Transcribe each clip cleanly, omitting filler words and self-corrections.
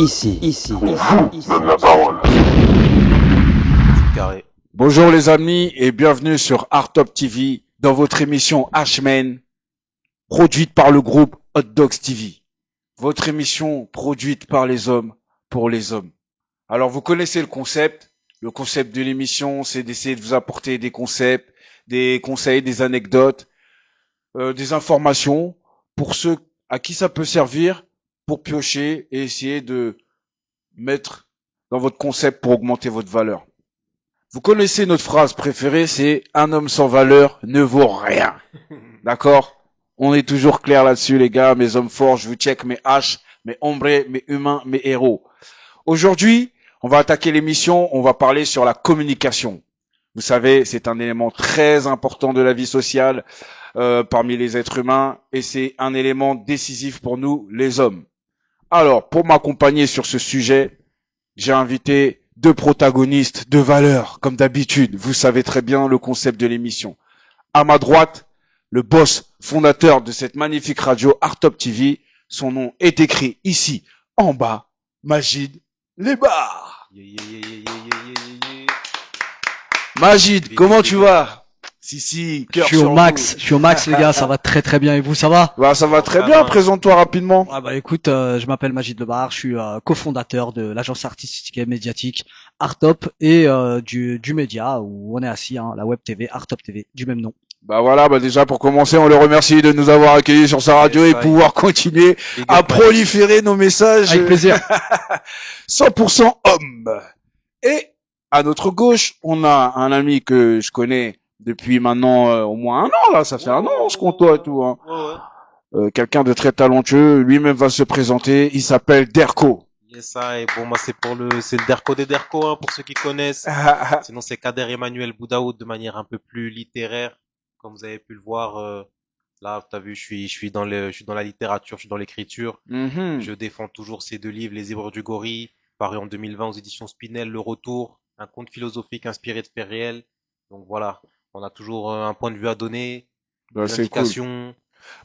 Donne la parole. Carré. Bonjour les amis et bienvenue sur Artop TV dans votre émission H-Men, produite par le groupe Hot Dogs TV. Votre émission produite par les hommes pour les hommes. Alors vous connaissez le concept. Le concept de l'émission, c'est d'essayer de vous apporter des concepts, des conseils, des anecdotes, des informations pour ceux à qui ça peut servir pour piocher et essayer de mettre dans votre concept pour augmenter votre valeur. Vous connaissez notre phrase préférée, c'est un homme sans valeur ne vaut rien. D'accord? On est toujours clair là-dessus, les gars, mes hommes forts, je vous check mes haches, mes hombres, mes humains, mes héros. Aujourd'hui, on va attaquer l'émission, on va parler sur la communication. Vous savez, c'est un élément très important de la vie sociale parmi les êtres humains et c'est un élément décisif pour nous, les hommes. Alors, pour m'accompagner sur ce sujet, j'ai invité deux protagonistes de valeur, comme d'habitude. Vous savez très bien le concept de l'émission. À ma droite, le boss fondateur de cette magnifique radio Artop TV. Son nom est écrit ici, en bas, Majid Lebar. Majid, comment tu vas? Si, Je cœur suis au sur max, nous. je suis au max les gars, ça va très très bien et vous ça va? Bah, ça va très bien, présente-toi rapidement. Ah bah écoute, je m'appelle Magid Lebar, je suis cofondateur de l'agence artistique et médiatique Artop et du média où on est assis, hein, la web TV Artop TV du même nom. Bah voilà, bah déjà pour commencer, on le remercie de nous avoir accueillis sur sa radio et pouvoir continuer à proliférer nos messages Avec plaisir. 100% hommes. Et à notre gauche, on a un ami que je connais depuis maintenant au moins un an là, ça fait un an on se côtoie et tout. Hein. Quelqu'un de très talentueux, lui-même va se présenter, il s'appelle Derko. Yes, ça, et bon, moi, c'est le Derko des Derko, hein, pour ceux qui connaissent. Sinon, c'est Kader Emmanuel Boudaoud de manière un peu plus littéraire. Comme vous avez pu le voir, là, t'as vu, je suis dans la littérature, je suis dans l'écriture. Je défends toujours ces deux livres, Les Ivres du Gorille, paru en 2020 aux éditions Spinel, Le Retour, un conte philosophique inspiré de faits réels. Donc voilà, on a toujours un point de vue à donner, Bah, des c'est cool. indications.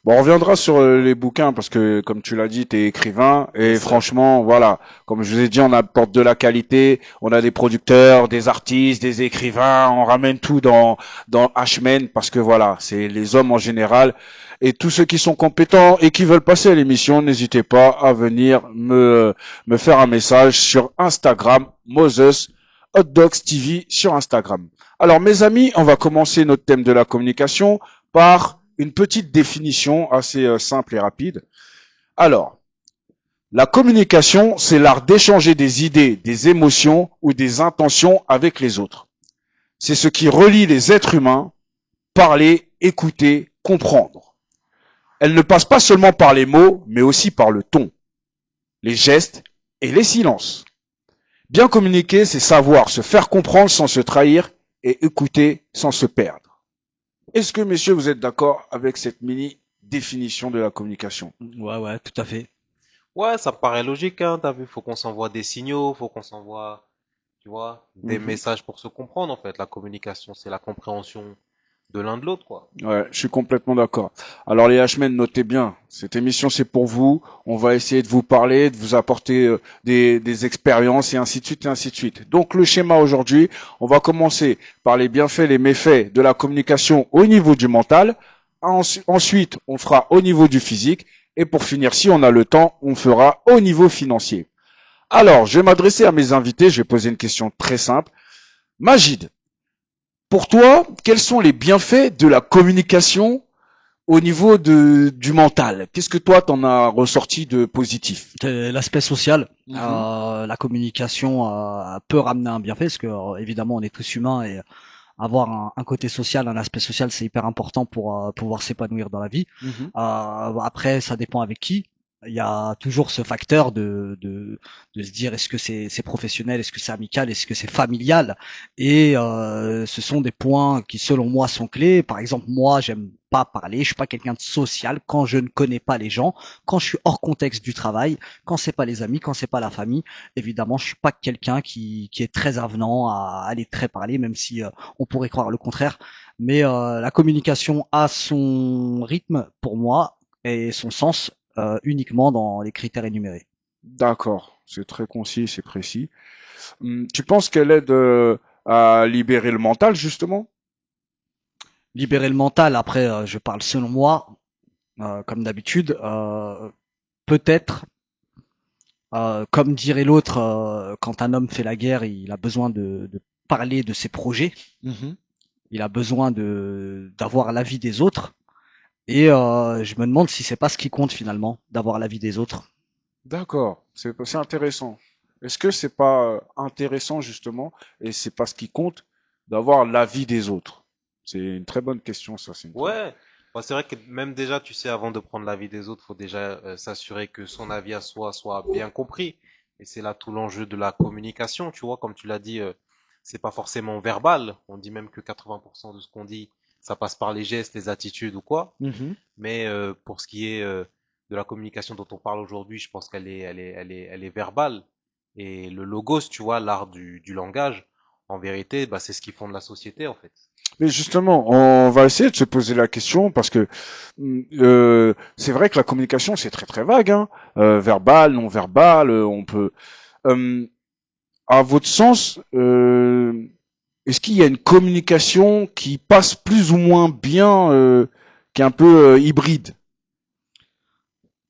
Bon, on reviendra sur les bouquins parce que, comme tu l'as dit, t'es écrivain et C'est ça. franchement, voilà, comme je vous ai dit, on apporte de la qualité, on a des producteurs, des artistes, des écrivains, on ramène tout dans H-Men parce que voilà, c'est les hommes en général et tous ceux qui sont compétents et qui veulent passer à l'émission, n'hésitez pas à venir me faire un message sur Instagram, Moses Hot Dogs TV sur Instagram. Alors, mes amis, on va commencer notre thème de la communication par une petite définition assez simple et rapide. Alors, la communication, c'est l'art d'échanger des idées, des émotions ou des intentions avec les autres. C'est ce qui relie les êtres humains, parler, écouter, comprendre. Elle ne passe pas seulement par les mots, mais aussi par le ton, les gestes et les silences. Bien communiquer, c'est savoir se faire comprendre sans se trahir et écouter sans se perdre. Est-ce que, messieurs, vous êtes d'accord avec cette mini définition de la communication? Ouais, tout à fait. Ouais, ça me paraît logique, hein, t'as vu, faut qu'on s'envoie des signaux, faut qu'on s'envoie, tu vois, des messages pour se comprendre, en fait. La communication, c'est la compréhension de l'un de l'autre, quoi. Ouais, je suis complètement d'accord. Alors les H-Men, notez bien, cette émission c'est pour vous. On va essayer de vous parler, de vous apporter des expériences et ainsi de suite et ainsi de suite. Donc le schéma aujourd'hui, on va commencer par les bienfaits, les méfaits de la communication au niveau du mental. Ensuite, on fera au niveau du physique. Et pour finir, si on a le temps, on fera au niveau financier. Alors, je vais m'adresser à mes invités, je vais poser une question très simple. Majid, pour toi, quels sont les bienfaits de la communication au niveau du mental? Qu'est-ce que toi, t'en as ressorti de positif? C'est l'aspect social, la communication peut ramener un bienfait parce que évidemment on est tous humains et avoir un côté social, un aspect social, c'est hyper important pour pouvoir s'épanouir dans la vie. Après, ça dépend avec qui. Il y a toujours ce facteur de se dire est-ce que c'est professionnel, est-ce que c'est amical, est-ce que c'est familial. Et ce sont des points qui, selon moi, sont clés. Par exemple, moi, j'aime pas parler, je suis pas quelqu'un de social quand je ne connais pas les gens, quand je suis hors contexte du travail, quand c'est pas les amis, quand c'est pas la famille. Évidemment, je suis pas quelqu'un qui est très avenant à aller très parler, même si on pourrait croire le contraire. Mais la communication a son rythme pour moi et son sens uniquement dans les critères énumérés. D'accord, c'est très concis, c'est précis. Tu penses qu'elle aide à libérer le mental, justement? Libérer le mental, après, je parle selon moi, comme d'habitude, peut-être, comme dirait l'autre, quand un homme fait la guerre, il a besoin de parler de ses projets, Mhm. il a besoin d'avoir l'avis des autres, et je me demande si c'est pas ce qui compte finalement, d'avoir l'avis des autres. D'accord, c'est intéressant. Est-ce que c'est pas intéressant, justement, et c'est pas ce qui compte, d'avoir l'avis des autres? C'est une très bonne question, ça, c'est une très... Ouais, bah, c'est vrai que même déjà, tu sais, avant de prendre l'avis des autres, faut déjà s'assurer que son avis à soi soit bien compris. Et c'est là tout l'enjeu de la communication, tu vois, comme tu l'as dit, c'est pas forcément verbal. On dit même que 80% de ce qu'on dit, ça passe par les gestes, les attitudes ou quoi. Mhm. Mais pour ce qui est de la communication dont on parle aujourd'hui, je pense elle est verbale. Et le logos, tu vois, l'art du langage, en vérité, bah, c'est ce qui fonde la société, en fait. Mais justement, on va essayer de se poser la question parce que c'est vrai que la communication c'est très très vague, hein. Verbal, non verbal, on peut. Euh, à votre sens, est-ce qu'il y a une communication qui passe plus ou moins bien, qui est un peu hybride?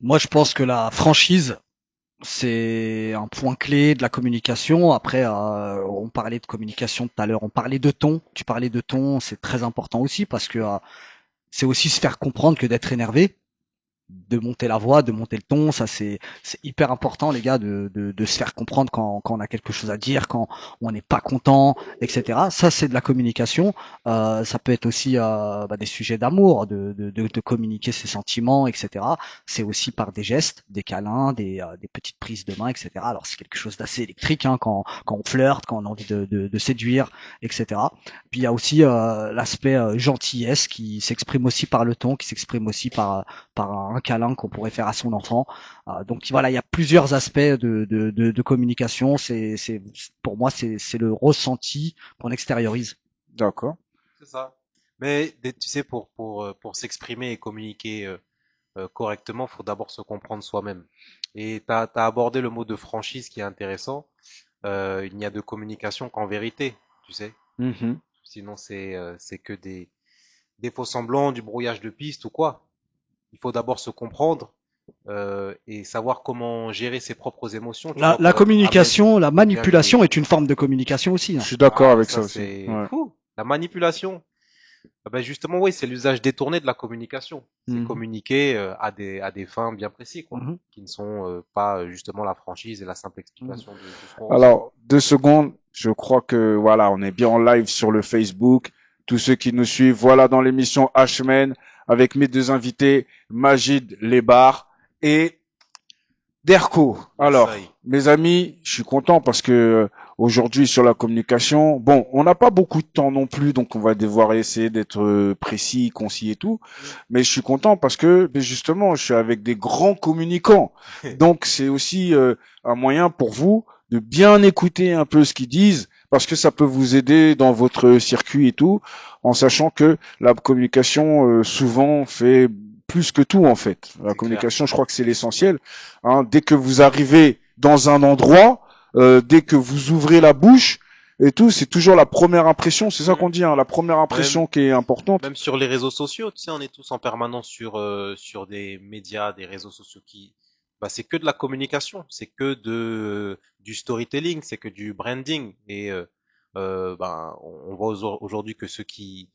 Moi, je pense que la franchise, c'est un point clé de la communication. Après, on parlait de communication tout à l'heure, on parlait de ton. Tu parlais de ton, c'est très important aussi parce que c'est aussi se faire comprendre que d'être énervé, de monter la voix, de monter le ton, ça c'est hyper important les gars de se faire comprendre quand on a quelque chose à dire, quand on n'est pas content, etc. Ça c'est de la communication. Ça peut être aussi des sujets d'amour, de communiquer ses sentiments, etc. C'est aussi par des gestes, des câlins, des petites prises de main, etc. Alors c'est quelque chose d'assez électrique hein, quand on flirte, quand on a envie de séduire, etc. Puis il y a aussi l'aspect gentillesse qui s'exprime aussi par le ton, qui s'exprime aussi par un câlin qu'on pourrait faire à son enfant. Donc voilà, il y a plusieurs aspects de communication. Pour moi, c'est le ressenti qu'on extériorise. D'accord. C'est ça. Mais tu sais, pour s'exprimer et communiquer correctement, faut d'abord se comprendre soi-même. Et t'as abordé le mot de franchise qui est intéressant. Il n'y a de communication qu'en vérité, tu sais. Mhm. Sinon, c'est que des faux semblants, du brouillage de piste ou quoi. Il faut d'abord se comprendre et savoir comment gérer ses propres émotions, tu vois, La pour être à même communication, la de bien vivre. manipulation est une forme de communication aussi. Je Hein. suis d'accord Ah, avec ça ça aussi. c'est Ouais. fou. La manipulation. Ah ben justement, oui, c'est l'usage détourné de la communication. C'est Mhm. communiquer à des fins bien précises, quoi, Mhm. qui ne sont pas justement la franchise et la simple Mhm. explication de ce qu'on ressent. Alors, 2 secondes. Je crois que voilà, on est bien en live sur le Facebook. Tous ceux qui nous suivent, voilà dans l'émission H-Men avec mes deux invités, Magid Lebar et Derko. Yes, I. Alors, mes amis, je suis content parce que aujourd'hui sur la communication, bon, on n'a pas beaucoup de temps non plus, donc on va devoir essayer d'être précis, concis et tout. Mais je suis content parce que ben, justement, je suis avec des grands communicants. Donc c'est aussi un moyen pour vous de bien écouter un peu ce qu'ils disent parce que ça peut vous aider dans votre circuit et tout, en sachant que la communication souvent fait plus que tout en fait. La C'est clair. communication, je crois que c'est l'essentiel. Hein, dès que vous arrivez dans un endroit, dès que vous ouvrez la bouche et tout, c'est toujours la première impression. C'est ça Mm. qu'on dit, hein, la première Même, impression qui est importante. même sur les réseaux sociaux, tu sais, on est tous en permanence sur des médias, des réseaux sociaux qui, bah, c'est que de la communication, c'est que du storytelling, c'est que du branding. Et ben, on voit aujourd'hui que ceux qui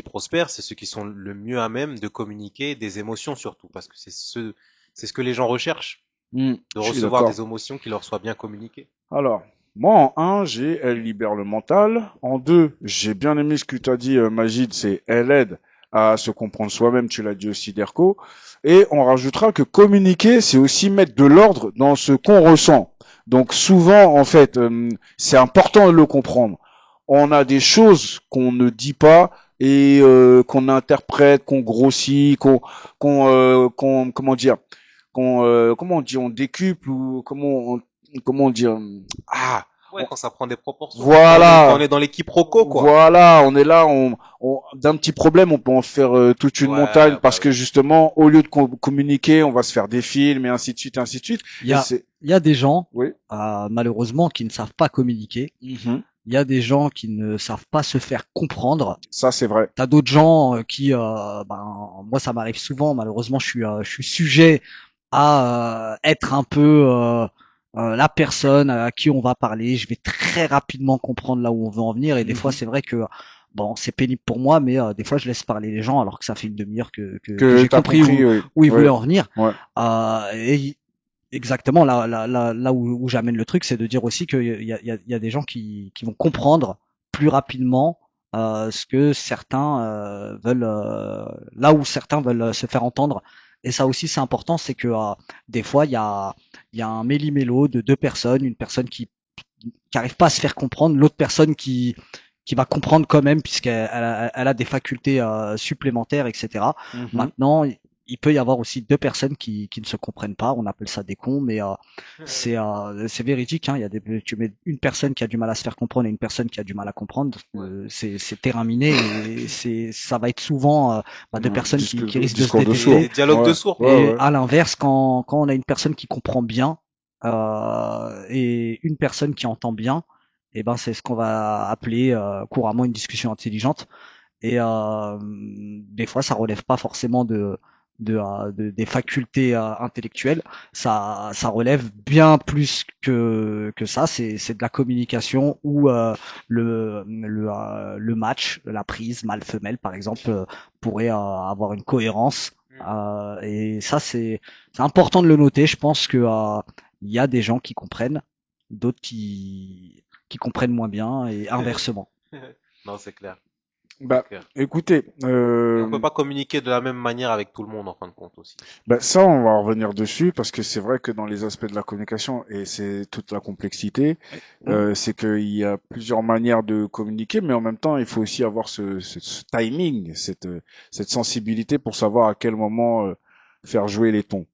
prospèrent, c'est ceux qui sont le mieux à même de communiquer des émotions surtout, parce que c'est ce que les gens recherchent, de Je suis recevoir d'accord. des émotions qui leur soient bien communiquées. Alors, moi en un, j'ai elle libère le mental. En deux, j'ai bien aimé ce que tu as dit, Magid, c'est elle aide à se comprendre soi-même. Tu l'as dit aussi, Derko. Et on rajoutera que communiquer, c'est aussi mettre de l'ordre dans ce qu'on ressent. Donc souvent, en fait, c'est important de le comprendre. On a des choses qu'on ne dit pas et qu'on interprète, qu'on grossit, comment dire, comment on dit, on décuple ou comment dire, ah, Ouais, quand ça prend des proportions. Voilà. Quand on est dans l'équipe Rocco, quoi. Voilà, on est là, d'un petit problème, on peut en faire toute une montagne Ouais, parce que justement, au lieu de communiquer, on va se faire des films et ainsi de suite, ainsi de suite. Il y a des gens, Oui. malheureusement, qui ne savent pas communiquer. Mhm. Il y a des gens qui ne savent pas se faire comprendre. Ça, c'est vrai. T'as d'autres gens qui, moi, ça m'arrive souvent. Malheureusement, je suis sujet à être un peu la personne à qui on va parler. Je vais très rapidement comprendre là où on veut en venir. Et des fois, c'est vrai que bon, c'est pénible pour moi, mais des fois, je laisse parler les gens alors que ça fait une demi-heure que j'ai compris où ils voulaient en venir. Ouais. Et exactement, là où j'amène le truc, c'est de dire aussi qu'il y a des gens qui vont comprendre plus rapidement ce que certains veulent, là où certains veulent se faire entendre. Et ça aussi, c'est important, c'est que des fois, il y a un méli-mélo de deux personnes, une personne qui arrive pas à se faire comprendre, l'autre personne qui va comprendre quand même elle a des facultés supplémentaires, etc. Mhm. Maintenant, il peut y avoir aussi deux personnes qui ne se comprennent pas. On appelle ça des cons, mais c'est véridique. Hein. Il y a tu mets une personne qui a du mal à se faire comprendre et une personne qui a du mal à comprendre. C'est terrain miné et ça va être souvent deux personnes qui risquent de se détester. Des dialogues de sourds. Et à l'inverse, quand on a une personne qui comprend bien et une personne qui entend bien, et ben c'est ce qu'on va appeler couramment une discussion intelligente. Et des fois, ça relève pas forcément des facultés intellectuelles. Ça relève bien plus que ça. C'est de la communication où le match, la prise mâle-femelle, par exemple, pourrait avoir une cohérence. Et ça, c'est important de le noter. Je pense que il y a des gens qui comprennent, d'autres qui comprennent moins bien et inversement. Non, c'est clair. Bah, écoutez, on peut pas communiquer de la même manière avec tout le monde en fin de compte aussi. Bah ça, on va revenir dessus parce que c'est vrai que dans les aspects de la communication, et c'est toute la complexité, c'est qu'il y a plusieurs manières de communiquer, mais en même temps, il faut aussi avoir ce timing, cette sensibilité pour savoir à quel moment faire jouer les tons.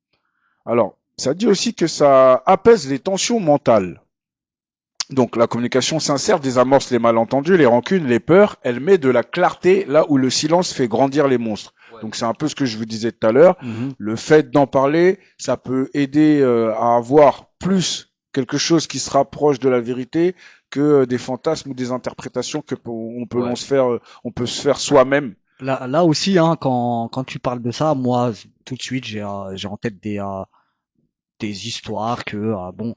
Alors, ça dit aussi que ça apaise les tensions mentales. Donc la communication sincère désamorce les malentendus, les rancunes, les peurs. Elle met de la clarté là où le silence fait grandir les monstres. Ouais. Donc c'est un peu ce que je vous disais tout à l'heure. Le fait d'en parler, ça peut aider à avoir plus quelque chose qui se rapproche de la vérité que des fantasmes ou des interprétations que on peut se faire soi-même. Là aussi, hein, quand tu parles de ça, moi tout de suite j'ai en tête des histoires que bon,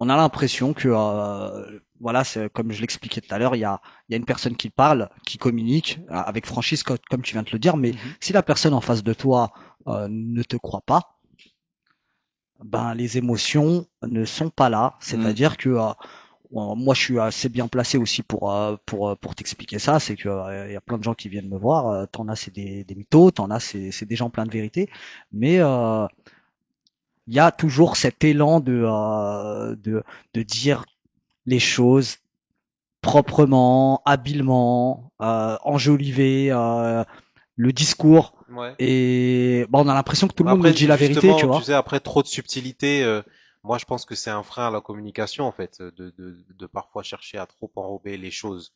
on a l'impression que voilà, c'est comme je l'expliquais tout à l'heure, il y a une personne qui parle, qui communique avec franchise comme tu viens de le dire, mais si la personne en face de toi ne te croit pas, ben les émotions ne sont pas là. C'est-à-dire que moi je suis assez bien placé aussi pour t'expliquer ça, c'est que il y a plein de gens qui viennent me voir, t'en as c'est des mythos, t'en as c'est des gens pleins de vérité, mais il y a toujours cet élan de dire les choses proprement, habilement, enjoliver le discours. Ouais. Et bon, on a l'impression que tout le monde nous dit la vérité, tu vois. Tu sais, après trop de subtilité, moi je pense que c'est un frein à la communication en fait, de parfois chercher à trop enrober les choses.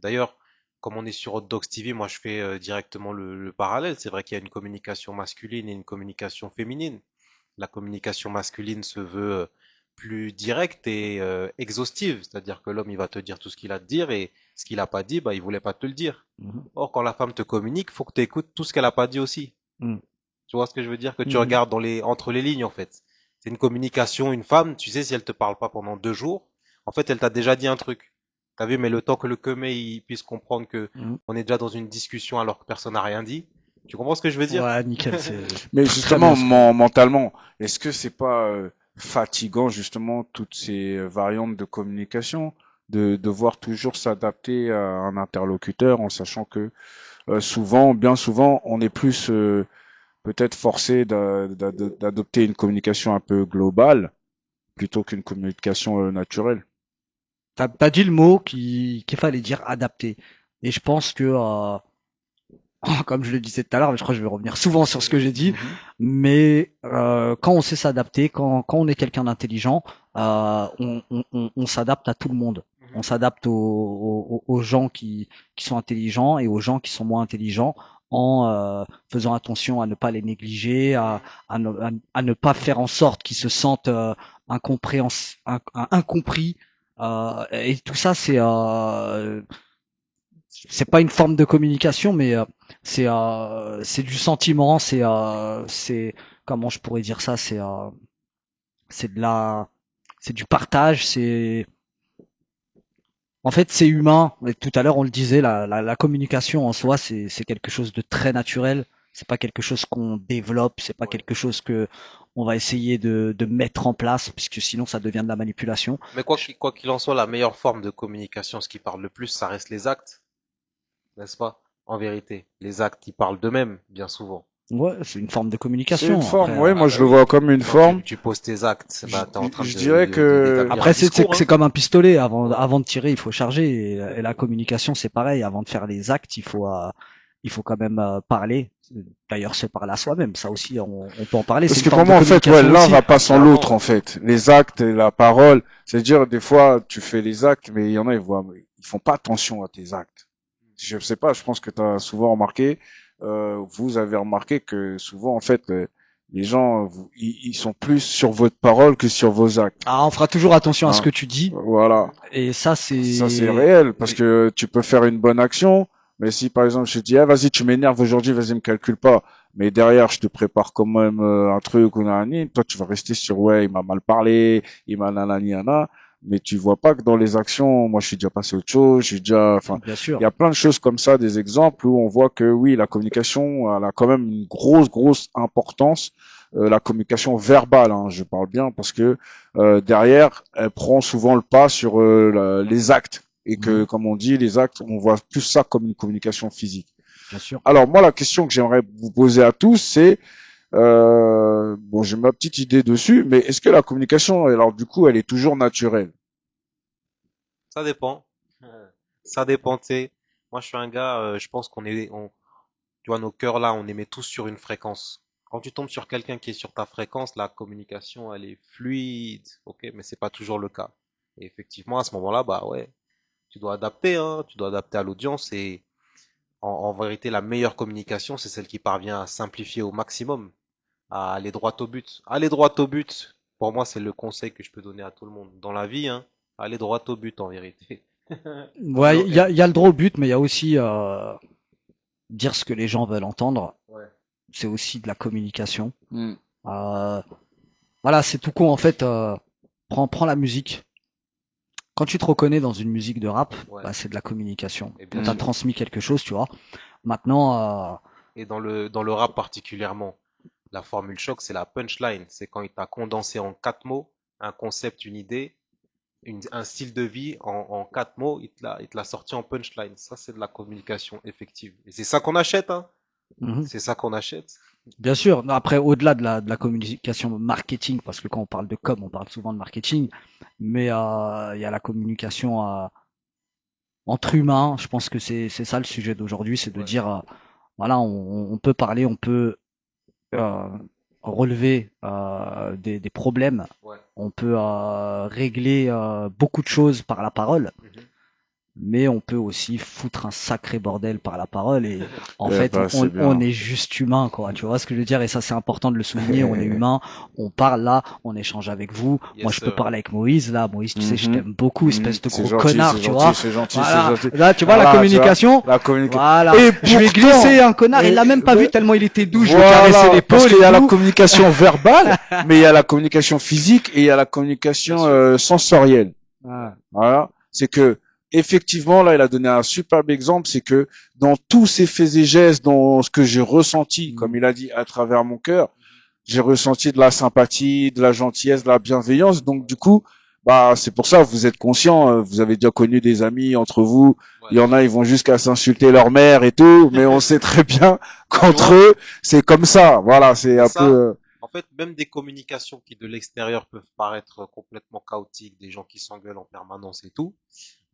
D'ailleurs, comme on est sur Hot Dogs TV, moi je fais directement le parallèle. C'est vrai qu'il y a une communication masculine et une communication féminine. La communication masculine se veut plus directe et exhaustive, c'est-à-dire que l'homme il va te dire tout ce qu'il a à te dire et ce qu'il a pas dit, bah il voulait pas te le dire. Or quand la femme te communique, faut que tu écoutes tout ce qu'elle a pas dit aussi. Tu vois ce que je veux dire? Que tu regardes entre les lignes en fait. C'est une communication, une femme, tu sais si elle te parle pas pendant 2 jours, en fait elle t'a déjà dit un truc. T'as vu, mais le temps que le commet il puisse comprendre que on est déjà dans une discussion alors que personne n'a rien dit. Tu comprends ce que je veux dire? Ouais, nickel. Mais justement, mentalement, est-ce que c'est pas fatigant justement toutes ces variantes de communication, de devoir toujours s'adapter à un interlocuteur en sachant que bien souvent, on est plus peut-être forcé d'adopter une communication un peu globale plutôt qu'une communication naturelle. T'as dit le mot qu'il fallait dire adapter. Et je pense que comme je le disais tout à l'heure, mais je crois que je vais revenir souvent sur ce que j'ai dit, mais quand on sait s'adapter, quand on est quelqu'un d'intelligent, on s'adapte à tout le monde. On s'adapte aux gens qui sont intelligents et aux gens qui sont moins intelligents en faisant attention à ne pas les négliger, à ne pas faire en sorte qu'ils se sentent incompris. Et tout ça, c'est pas une forme de communication, mais c'est du sentiment, c'est comment je pourrais dire ça, c'est de la c'est du partage, c'est en fait c'est humain. Et tout à l'heure on le disait, la communication en soi c'est quelque chose de très naturel. C'est pas quelque chose qu'on développe, c'est pas Ouais. quelque chose que on va essayer de mettre en place, puisque sinon ça devient de la manipulation. Mais quoi qu'il en soit, la meilleure forme de communication, ce qui parle le plus, ça reste les actes, n'est-ce pas? En vérité, les actes, ils parlent d'eux-mêmes, bien souvent. Ouais, c'est une forme de C'est une communication. Après, forme, oui, Ah moi bah je le oui. vois comme une Quand forme. tu poses tes actes, bah t'es en train Je dirais que d'établir un après, discours, c'est hein. comme un pistolet. Avant, Ouais. avant de tirer, il faut charger. Et la communication, c'est pareil. Avant de faire les actes, il faut quand même parler. D'ailleurs, se parler à soi-même. Ça aussi, on peut en parler. C'est parce une que forme pour de moi en fait, ouais, communication l'un aussi. va pas sans Clairement, l'autre ouais. en fait. Les actes et la parole, c'est-à-dire des fois tu fais les actes, mais il y en a ils font pas attention à tes actes. Je sais pas, je pense que tu as souvent remarqué, vous avez remarqué que souvent en fait les gens ils sont plus sur votre parole que sur vos actes. Ah, on fera toujours attention à ce Hein. que tu dis. Voilà. Et ça, Ça, c'est c'est, réel, parce que tu peux faire une bonne action, mais si par exemple je te dis, ah, vas-y, tu m'énerves aujourd'hui, vas-y, me calcule pas, mais derrière, je te prépare quand même un truc ou nanani, toi, tu vas rester sur, ouais, il m'a mal parlé, il m'a nanani, nana, mais tu vois pas que dans les actions, moi, je suis déjà passé à autre chose, je suis déjà, enfin, bien il y sûr. a plein de choses comme ça, des exemples où on voit que oui, la communication, elle a quand même une grosse importance. La communication verbale, hein, je parle bien, parce que derrière, elle prend souvent le pas sur les actes. Et que, Mhm, comme on dit, les actes, on voit plus ça comme une communication physique. bien sûr. Alors moi, la question que j'aimerais vous poser à tous, c'est, bon, j'ai ma petite idée dessus, mais est-ce que la communication, alors du coup, elle est toujours naturelle? Ça dépend. Ça dépend, tu sais. Moi, je suis un gars, je pense tu vois, nos cœurs là, on émet tous sur une fréquence. Quand tu tombes sur quelqu'un qui est sur ta fréquence, la communication, elle est fluide, ok, mais c'est pas toujours le cas. Et effectivement, à ce moment-là, bah ouais, tu dois adapter, hein, tu dois adapter à l'audience et en vérité, la meilleure communication, c'est celle qui parvient à simplifier au maximum, à aller droit au but. Aller droit au but, pour moi, c'est le conseil que je peux donner à tout le monde dans la vie, hein. Aller droit au but en vérité. Ouais, il y a le droit au but, mais il y a aussi dire ce que les gens veulent entendre. Ouais. C'est aussi de la communication. Hmm. Euh, Voilà, c'est tout con en fait. Prends la musique. Quand tu te reconnais dans une musique de rap, Ouais, bah, c'est de la communication. et bien On t'a Hmm. sûr. transmis quelque chose, tu vois. Maintenant, Et dans le rap particulièrement, la formule choc, c'est la punchline. C'est quand il t'a condensé en quatre mots, un concept, une idée, un style de vie en quatre mots, il te l'a sorti en punchline. Ça, c'est de la communication effective. Et c'est ça qu'on achète, hein. mhm, C'est ça qu'on achète. bien sûr. Non, après, au-delà de la communication marketing, parce que quand on parle de com, on parle souvent de marketing, mais il y a la communication entre humains. Je pense que c'est ça le sujet d'aujourd'hui, c'est de Ouais, dire, voilà, on peut parler, on peut euh, relever des problèmes. ouais. On peut régler beaucoup de choses par la parole, Mhm. mais on peut aussi foutre un sacré bordel par la parole. Et en Eh fait, ben, c'est on bien. est juste humain, quoi. Tu vois ce que je veux dire? Et ça, c'est important de le souligner. On est humain. On parle là, on échange avec vous. Moi, Yes, je peux sir. parler avec Moïse là. Moïse, tu sais, je Mhm. t'aime beaucoup, Mhm. espèce de C'est gros gentil, connard, c'est tu gentil, vois. c'est gentil, c'est Voilà. gentil. Là, tu vois la Voilà, tu vois, communication. la communication. Voilà. Et Je lui ai glissé pourtant, un connard. Il l'a même pas vu tellement il était doux. Je lui ai caressé voilà, parce l'épaule qu'il et y a la tout. communication verbale, mais il y a la communication physique et il y a la Bien communication sûr. sensorielle. Ah, Voilà, c'est que effectivement là, il a donné un superbe exemple, c'est que dans tous ses faits et gestes, dans ce que j'ai ressenti, comme mm, il a dit, à travers mon cœur, j'ai ressenti de la sympathie, de la gentillesse, de la bienveillance. Donc du coup, bah c'est pour ça vous êtes conscient, vous avez déjà connu des amis entre vous. Ouais. Il y en a, ils vont jusqu'à s'insulter leur mère et tout, mais on sait très bien Bah, tu qu'entre vois, eux, c'est comme ça. Voilà, c'est c'est un peu. ça. En fait, même des communications qui de l'extérieur peuvent paraître complètement chaotiques, des gens qui s'engueulent en permanence et tout.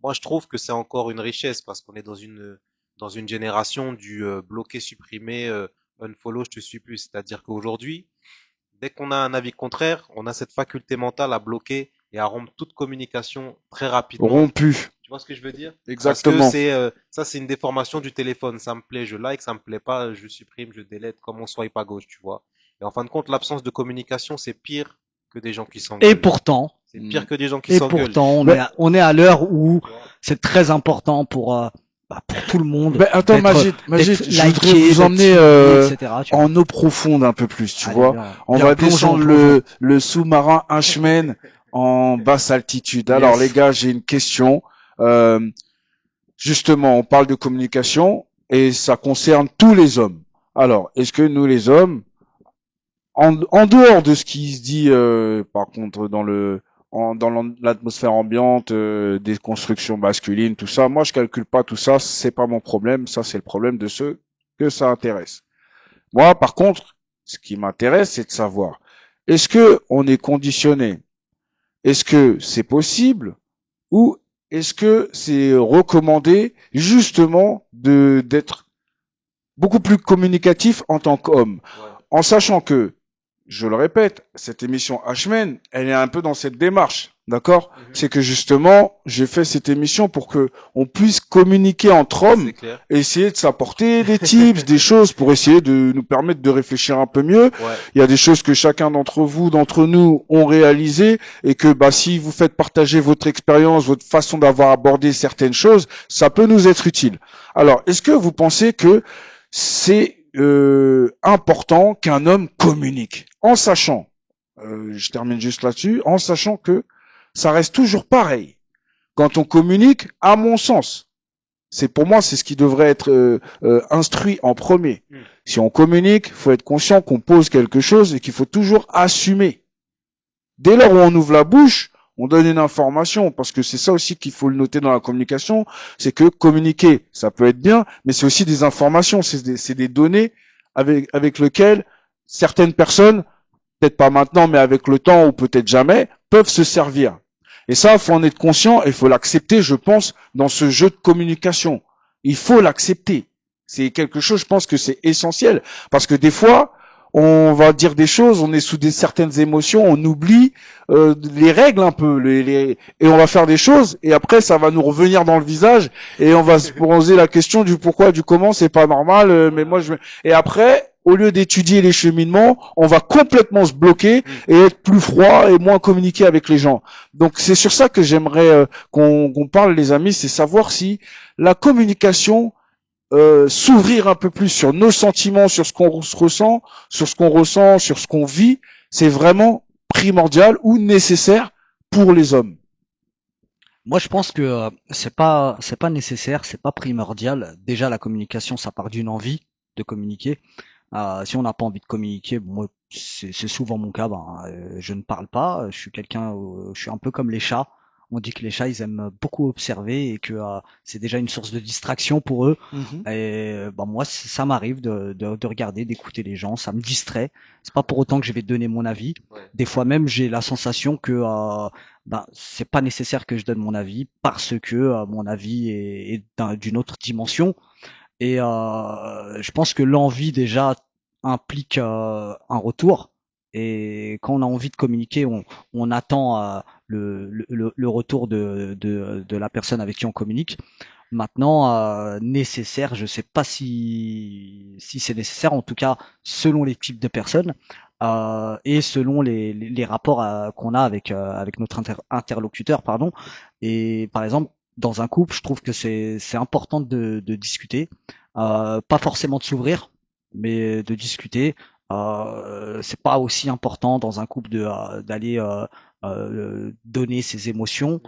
Moi, je trouve que c'est encore une richesse parce qu'on est dans dans une génération du bloquer, supprimer, unfollow, je te suis plus. C'est-à-dire qu'aujourd'hui, dès qu'on a un avis contraire, on a cette faculté mentale à bloquer et à rompre toute communication très rapidement. Rompu. Tu vois ce que je veux dire? Parce que Exactement. ça, c'est une déformation du téléphone. Ça me plaît, je like, ça me plaît pas, je supprime, je délète, comme on swipe à gauche, tu vois. Et en fin de compte, l'absence de communication, c'est pire que des gens qui Et s'engueulent. pourtant, C'est pire que des gens qui et s'engueulent. pourtant, on est à l'heure où c'est très important pour tout le monde Ben, attends, d'être Magid, d'être je voudrais liké, vous d'être emmener suivi, etc. Tu vois. en eau profonde un peu plus, tu Allez, vois. bien, On bien, va plongeons, descendre plongeons. le sous-marin Ashman en basse altitude. Alors Yes. les gars, j'ai une question. Euh, Justement, on parle de communication et ça concerne tous les hommes. Alors, est-ce que nous les hommes, en dehors de ce qui se dit, par contre, dans l'atmosphère ambiante, des constructions masculines, tout ça, moi je calcule pas tout ça, c'est pas mon problème, ça c'est le problème de ceux que ça intéresse. Moi, par contre, ce qui m'intéresse, c'est de savoir, est-ce que on est conditionné? Est-ce que c'est possible? Ou est-ce que c'est recommandé justement d'être beaucoup plus communicatif en tant qu'homme, Ouais. en sachant que, je le répète, cette émission H-Men, elle est un peu dans cette démarche, d'accord? C'est que justement, j'ai fait cette émission pour que on puisse communiquer entre hommes, C'est clair. essayer de s'apporter des tips, des choses pour essayer de nous permettre de réfléchir un peu mieux. Ouais. Il y a des choses que chacun d'entre nous, ont réalisées et que, bah, si vous faites partager votre expérience, votre façon d'avoir abordé certaines choses, ça peut nous être utile. Alors, est-ce que vous pensez que c'est important qu'un homme communique, en sachant, je termine juste là-dessus, en sachant que ça reste toujours pareil. Quand on communique, à mon sens, c'est pour moi, c'est ce qui devrait être instruit en premier. Si on communique, il faut être conscient qu'on pose quelque chose et qu'il faut toujours assumer. Dès lors où on ouvre la bouche, on donne une information, parce que c'est ça aussi qu'il faut le noter dans la communication, c'est que communiquer, ça peut être bien, mais c'est aussi des informations, c'est des données avec lesquelles certaines personnes, peut-être pas maintenant, mais avec le temps ou peut-être jamais, peuvent se servir. Et ça, il faut en être conscient et il faut l'accepter, je pense, dans ce jeu de communication. Il faut l'accepter. C'est quelque chose, je pense que c'est essentiel. Parce que des fois, on va dire des choses, on est sous certaines émotions, on oublie les règles un peu, et on va faire des choses, et après ça va nous revenir dans le visage, et on va se poser la question du pourquoi, du comment, c'est pas normal, mais moi je... Et après, au lieu d'étudier les cheminements, on va complètement se bloquer et être plus froid et moins communiquer avec les gens. Donc c'est sur ça que j'aimerais qu'on parle, les amis, c'est savoir si la communication, s'ouvrir un peu plus sur nos sentiments, sur ce qu'on ressent, sur ce qu'on vit, c'est vraiment primordial ou nécessaire pour les hommes. Moi, je pense que c'est pas nécessaire, c'est pas primordial. Déjà, la communication, ça part d'une envie de communiquer. Si on n'a pas envie de communiquer, moi, c'est souvent mon cas. Je ne parle pas. Je suis un peu comme les chats. On dit que les chats, ils aiment beaucoup observer et que c'est déjà une source de distraction pour eux. Et moi, ça m'arrive de regarder, d'écouter les gens. Ça me distrait. C'est pas pour autant que je vais donner mon avis. Ouais. Des fois même, j'ai la sensation que c'est pas nécessaire que je donne mon avis parce que mon avis est d'une autre dimension. Et je pense que l'envie déjà implique un retour. Et quand on a envie de communiquer, on attend le retour de la personne avec qui on communique. Maintenant, nécessaire, je sais pas si c'est nécessaire, en tout cas selon les types de personnes et selon les rapports qu'on a avec notre interlocuteur, pardon. Et par exemple, dans un couple, je trouve que c'est important de discuter, pas forcément de s'ouvrir, mais de discuter. C'est pas aussi important dans un couple d'aller donner ses émotions.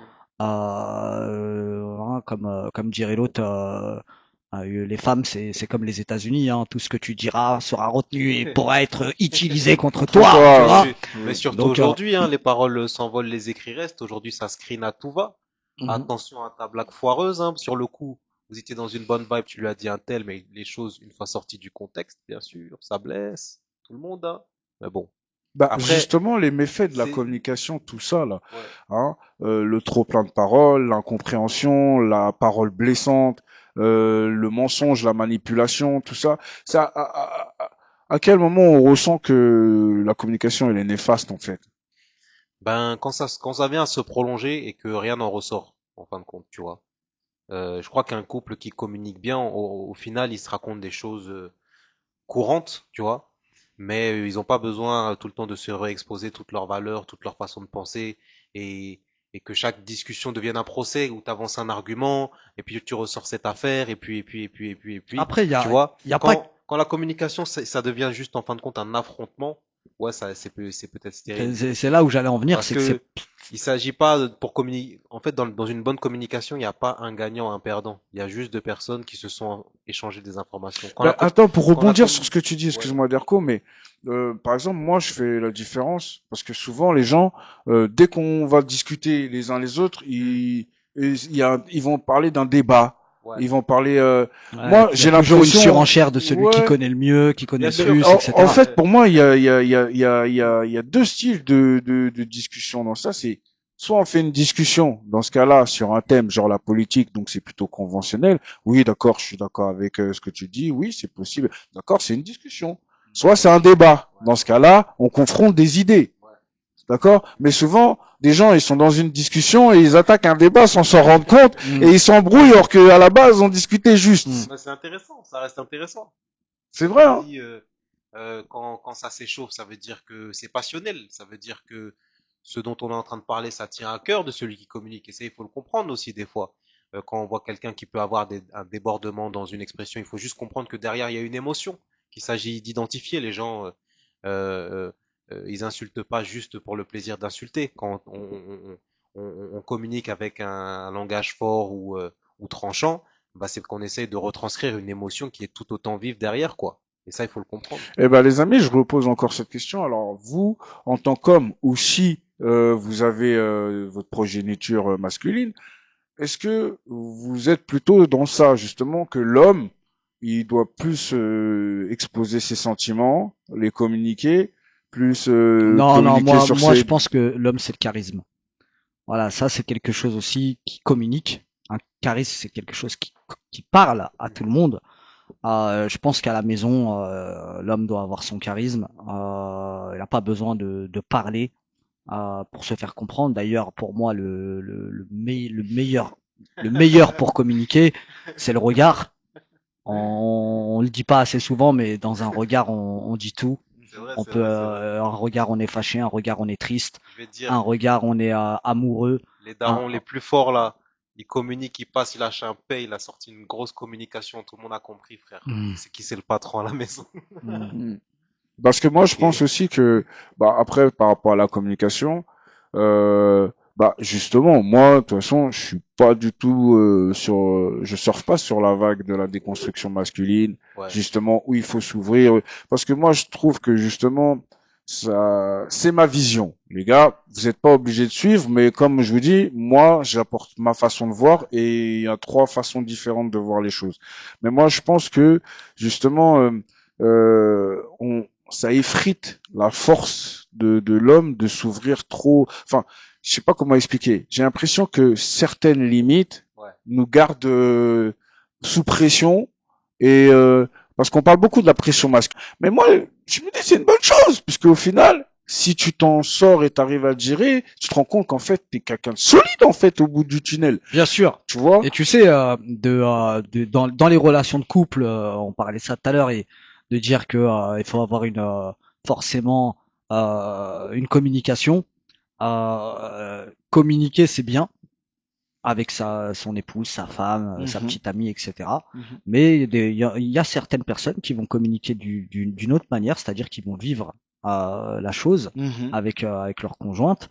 Comme dirait l'autre, les femmes, c'est comme les États-Unis, hein, tout ce que tu diras sera retenu et pourra être utilisé contre toi, tu vois. Mais surtout Donc, aujourd'hui, hein, les paroles s'envolent, les écrits restent. Aujourd'hui, ça screen à tout va. Attention à ta blague foireuse, hein. Sur le coup, vous étiez dans une bonne vibe, tu lui as dit un tel, mais les choses, une fois sorties du contexte, bien sûr, ça blesse tout le monde, hein. Mais bon. Bah, Après, justement, les méfaits de la c'est, communication, tout ça, là, ouais, hein, le trop plein de paroles, l'incompréhension, la parole blessante, le mensonge, la manipulation, tout ça. Ça, à quel moment on ressent que la communication elle est néfaste en fait? Ben, quand ça vient à se prolonger et que rien n'en ressort, en fin de compte, tu vois. Je crois qu'un couple qui communique bien, au final, il se raconte des choses courantes, tu vois. Mais ils n'ont pas besoin tout le temps de se réexposer toutes leurs valeurs, toutes leurs façons de penser et, et que chaque discussion devienne un procès où tu avances un argument et puis tu ressors cette affaire et puis, Après, tu vois. il y a pas, Quand la communication, ça devient juste en fin de compte un affrontement, ouais, c'est peut-être stérile. c'est là où j'allais en venir, Parce c'est que c'est que il s'agit pas pour communiquer. En fait, dans une bonne communication, il n'y a pas un gagnant, un perdant. Il y a juste deux personnes qui se sont échangées des informations. Ben, attends, pour Quand la rebondir sur commu- ce que tu dis, ouais. excuse-moi Derko, mais par exemple, moi je fais la différence parce que souvent les gens, dès qu'on va discuter les uns les autres, ils vont parler d'un débat. Ouais. Ils vont parler. ouais, Moi, il y j'ai a toujours une l'impression. surenchère de celui qui Ouais. connaît le mieux, qui connaît Bien le sûr. plus, En etc. fait, pour moi, il y a deux styles de discussion dans ça. C'est soit on fait une discussion dans ce cas-là sur un thème genre la politique, donc c'est plutôt conventionnel. Oui, d'accord, je suis d'accord avec ce que tu dis. Oui, c'est possible. D'accord, c'est une discussion. Soit c'est un débat. Dans ce cas-là, on confronte des idées. Ouais. D'accord? Mais souvent, des gens, ils sont dans une discussion et ils attaquent un débat sans s'en rendre compte et ils s'embrouillent alors qu'à la base, on discutait juste. Mais c'est intéressant, ça reste intéressant. C'est Je vrai, te hein? dis, quand ça s'échauffe, ça veut dire que c'est passionnel. Ça veut dire que ce dont on est en train de parler, ça tient à cœur de celui qui communique. Et ça, il faut le comprendre aussi des fois. Quand on voit quelqu'un qui peut avoir un débordement dans une expression, il faut juste comprendre que derrière, il y a une émotion, qu'il s'agit d'identifier. Les gens, ils insultent pas juste pour le plaisir d'insulter. Quand on communique avec un langage fort ou tranchant, bah, c'est qu'on essaye de retranscrire une émotion qui est tout autant vive derrière, quoi. Et ça, il faut le comprendre. Eh ben, les amis, je repose encore cette question. Alors, vous, en tant qu'homme, ou si vous avez votre progéniture masculine, est-ce que vous êtes plutôt dans ça, justement, que l'homme, il doit plus exposer ses sentiments, les communiquer, plus Non, non, communiquer sur moi, je ses... pense que l'homme, c'est le charisme. Voilà, ça, c'est quelque chose aussi qui communique. Un charisme, c'est quelque chose qui parle à tout le monde. Je pense qu'à la maison, l'homme doit avoir son charisme. Il n'a pas besoin de parler pour se faire comprendre. D'ailleurs, pour moi, le meilleur pour communiquer, c'est le regard. On le dit pas assez souvent, mais dans un regard, on dit tout. C'est vrai, On c'est peut, vrai, c'est vrai. un regard, on est fâché, un regard, on est triste, Je vais te un dire, regard, on est amoureux. les Un, darons les plus forts, là, ils communiquent, ils passent, ils lâchent un paix, il a sorti une grosse communication, tout le monde a compris, frère. Hmm, C'est le patron à la maison. hmm. Hmm. Parce que moi, je pense Et, aussi que, bah, après, par rapport à la communication, bah, justement, moi, de toute façon, je suis pas du tout je surfe pas sur la vague de la déconstruction masculine, ouais, justement, où il faut s'ouvrir. Parce que moi, je trouve que, justement, ça, c'est ma vision. Les gars, vous n'êtes pas obligés de suivre, mais comme je vous dis, moi, j'apporte ma façon de voir et il y a trois façons différentes de voir les choses. Mais moi, je pense que, justement, ça effrite la force de l'homme de s'ouvrir trop. Enfin, je sais pas comment expliquer. J'ai l'impression que certaines limites ouais. nous gardent sous pression et parce qu'on parle beaucoup de la pression masculine. Mais moi, je me dis c'est une bonne chose puisque au final, si tu t'en sors et t'arrives à le gérer, tu te rends compte qu'en fait t'es quelqu'un de solide en fait au bout du tunnel. Bien sûr. Tu vois? Et tu sais, dans les relations de couple, on parlait de ça tout à l'heure, et de dire que il faut avoir forcément une communication. Communiquer, c'est bien avec son épouse, sa femme, sa Mhm. petite amie, etc. Mhm. Mais il y a certaines personnes qui vont communiquer d'une autre manière, c'est-à-dire qu'ils vont vivre la chose Mhm. avec leur conjointe,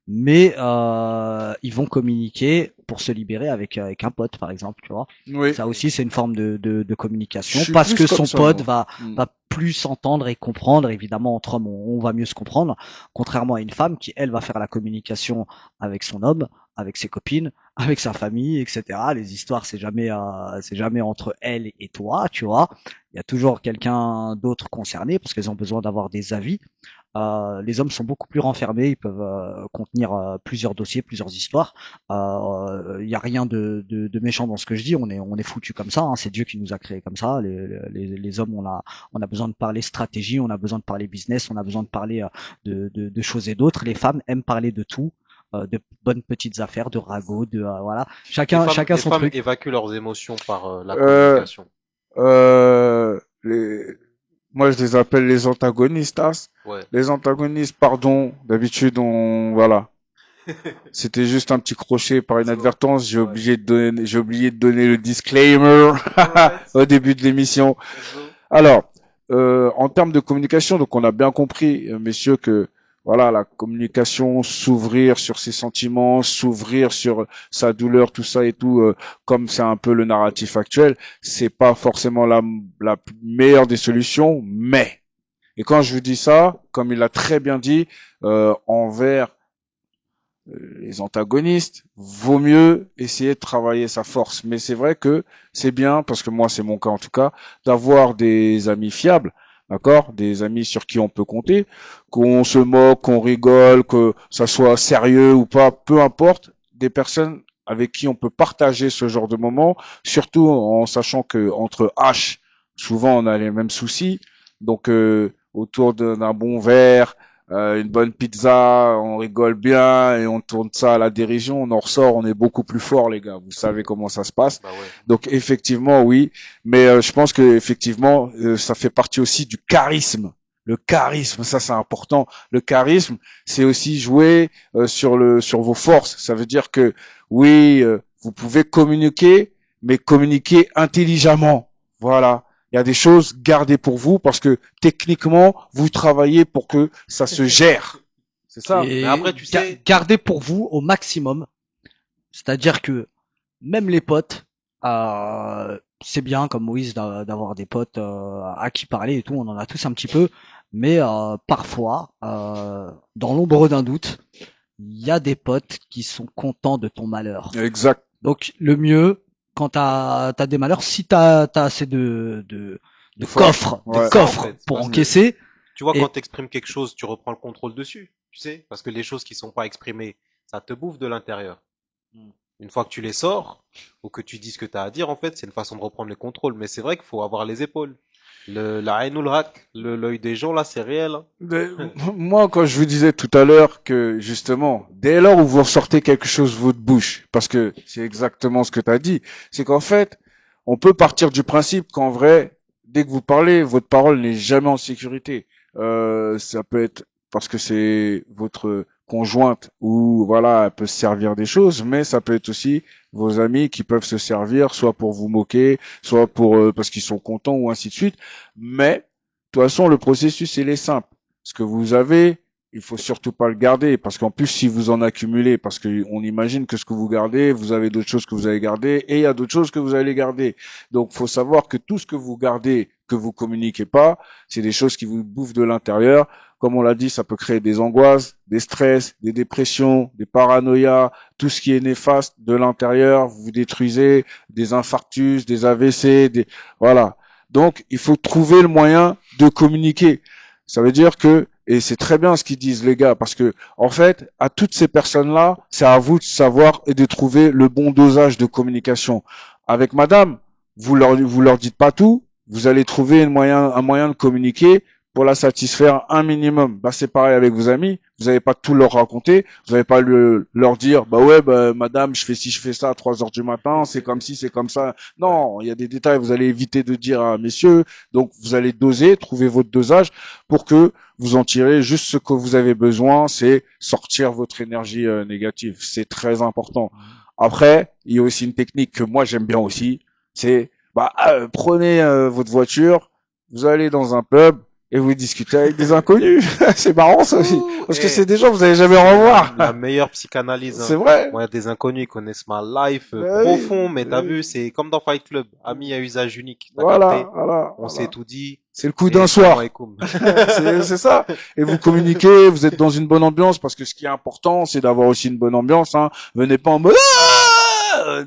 mais ils vont communiquer pour se libérer avec un pote, par exemple, tu vois. Oui. Ça aussi, c'est une forme de Je communication, suis parce plus que comme son ça pote moi. va Mm. va plus s'entendre et comprendre. Évidemment, entre hommes, on va mieux se comprendre, contrairement à une femme qui, elle, va faire la communication avec son homme, avec ses copines, avec sa famille, etc. Les histoires, c'est jamais entre elle et toi, tu vois. Il y a toujours quelqu'un d'autre concerné parce qu'elles ont besoin d'avoir des avis. Les hommes sont beaucoup plus renfermés, ils peuvent contenir plusieurs dossiers, plusieurs histoires. Il y a rien de méchant dans ce que je dis. On est foutu comme ça. Hein. C'est Dieu qui nous a créés comme ça. Les hommes, on a besoin de parler stratégie, on a besoin de parler business, on a besoin de parler de choses et d'autres. Les femmes aiment parler de tout. De bonnes petites affaires, de ragots, de voilà. Chacun son les femmes truc. évacuent leurs émotions par la communication. Les... Moi, je les appelle les antagonistes. Ouais. Les antagonistes, pardon. D'habitude, voilà. C'était juste un petit crochet par inadvertance. J'ai oublié de donner le disclaimer au début de l'émission. Alors, en termes de communication, donc on a bien compris, messieurs, que voilà, la communication, s'ouvrir sur ses sentiments, s'ouvrir sur sa douleur, tout ça et tout, comme c'est un peu le narratif actuel, c'est pas forcément la meilleure des solutions, mais, et quand je vous dis ça, comme il l'a très bien dit, envers les antagonistes, vaut mieux essayer de travailler sa force. Mais c'est vrai que c'est bien, parce que moi c'est mon cas en tout cas, d'avoir des amis fiables, d'accord, des amis sur qui on peut compter, qu'on se moque, qu'on rigole, que ça soit sérieux ou pas, peu importe, des personnes avec qui on peut partager ce genre de moments, surtout en sachant que entre H, souvent on a les mêmes soucis, donc autour d'un bon verre, une bonne pizza, on rigole bien et on tourne ça à la dérision, on en ressort, on est beaucoup plus fort les gars, vous savez comment ça se passe. Bah ouais. Donc effectivement oui, mais je pense que effectivement ça fait partie aussi du charisme. Le charisme, ça c'est important. Le charisme, c'est aussi jouer sur vos forces. Ça veut dire que oui, vous pouvez communiquer, mais communiquer intelligemment. Voilà. Il y a des choses gardées pour vous parce que techniquement, vous travaillez pour que ça se gère. C'est ça. Et mais après, tu sais, gardez pour vous au maximum. C'est-à-dire que même les potes, c'est bien comme Moïse d'avoir des potes à qui parler et tout. On en a tous un petit peu, mais parfois, dans l'ombre d'un doute, il y a des potes qui sont contents de ton malheur. Exact. Donc le mieux, quand t'as des malheurs, si t'as assez de coffres, ouais. coffres en fait, pour encaisser. Tu vois, quand t'exprimes quelque chose, tu reprends le contrôle dessus, tu sais, parce que les choses qui sont pas exprimées, ça te bouffe de l'intérieur. Une fois que tu les sors, ou que tu dis ce que t'as à dire, en fait, c'est une façon de reprendre le contrôle. Mais c'est vrai qu'il faut avoir les épaules. La haine ou le rack, l'œil des gens, là, c'est réel. Hein. Moi, quand je vous disais tout à l'heure que, justement, dès lors où vous ressortez quelque chose de votre bouche, parce que c'est exactement ce que tu as dit, c'est qu'en fait, on peut partir du principe qu'en vrai, dès que vous parlez, votre parole n'est jamais en sécurité. Ça peut être parce que c'est votre conjointe ou voilà, elle peut se servir des choses, mais ça peut être aussi vos amis qui peuvent se servir, soit pour vous moquer, soit pour parce qu'ils sont contents ou ainsi de suite. Mais de toute façon, le processus il est simple. Ce que vous avez, il faut surtout pas le garder, parce qu'en plus si vous en accumulez, parce que on imagine que ce que vous gardez, vous avez d'autres choses que vous allez garder, et il y a d'autres choses que vous allez garder. Donc, faut savoir que tout ce que vous gardez, que vous communiquez pas, c'est des choses qui vous bouffent de l'intérieur. Comme on l'a dit, ça peut créer des angoisses, des stress, des dépressions, des paranoïas, tout ce qui est néfaste de l'intérieur, vous détruisez, des infarctus, des AVC, voilà. Donc, il faut trouver le moyen de communiquer. Ça veut dire que, et c'est très bien ce qu'ils disent les gars, parce que, en fait, à toutes ces personnes-là, c'est à vous de savoir et de trouver le bon dosage de communication. Avec madame, vous leur dites pas tout, vous allez trouver un moyen de communiquer pour la satisfaire un minimum. Bah, c'est pareil avec vos amis. Vous n'allez pas tout leur raconter. Vous n'allez pas leur dire, bah ouais, bah, madame, je fais ci, je fais ça à 3 heures du matin. C'est comme ci, c'est comme ça. Non, il y a des détails. Vous allez éviter de dire à messieurs. Donc, vous allez doser, trouver votre dosage pour que vous en tirez juste ce que vous avez besoin. C'est sortir votre énergie négative. C'est très important. Après, il y a aussi une technique que moi j'aime bien aussi. C'est, prenez votre voiture, vous allez dans un pub, et vous discutez avec des inconnus. C'est marrant ça aussi. Parce que c'est des gens que vous allez jamais revoir. La meilleure psychanalyse. Hein. C'est vrai. Moi, il y a des inconnus qui connaissent ma life profond, mais t'as vu, c'est comme dans Fight Club. Amis à usage unique. Voilà. On s'est tout dit. C'est le coup d'un soir. C'est ça. Et vous communiquez, vous êtes dans une bonne ambiance, parce que ce qui est important, c'est d'avoir aussi une bonne ambiance, hein. Venez pas en mode,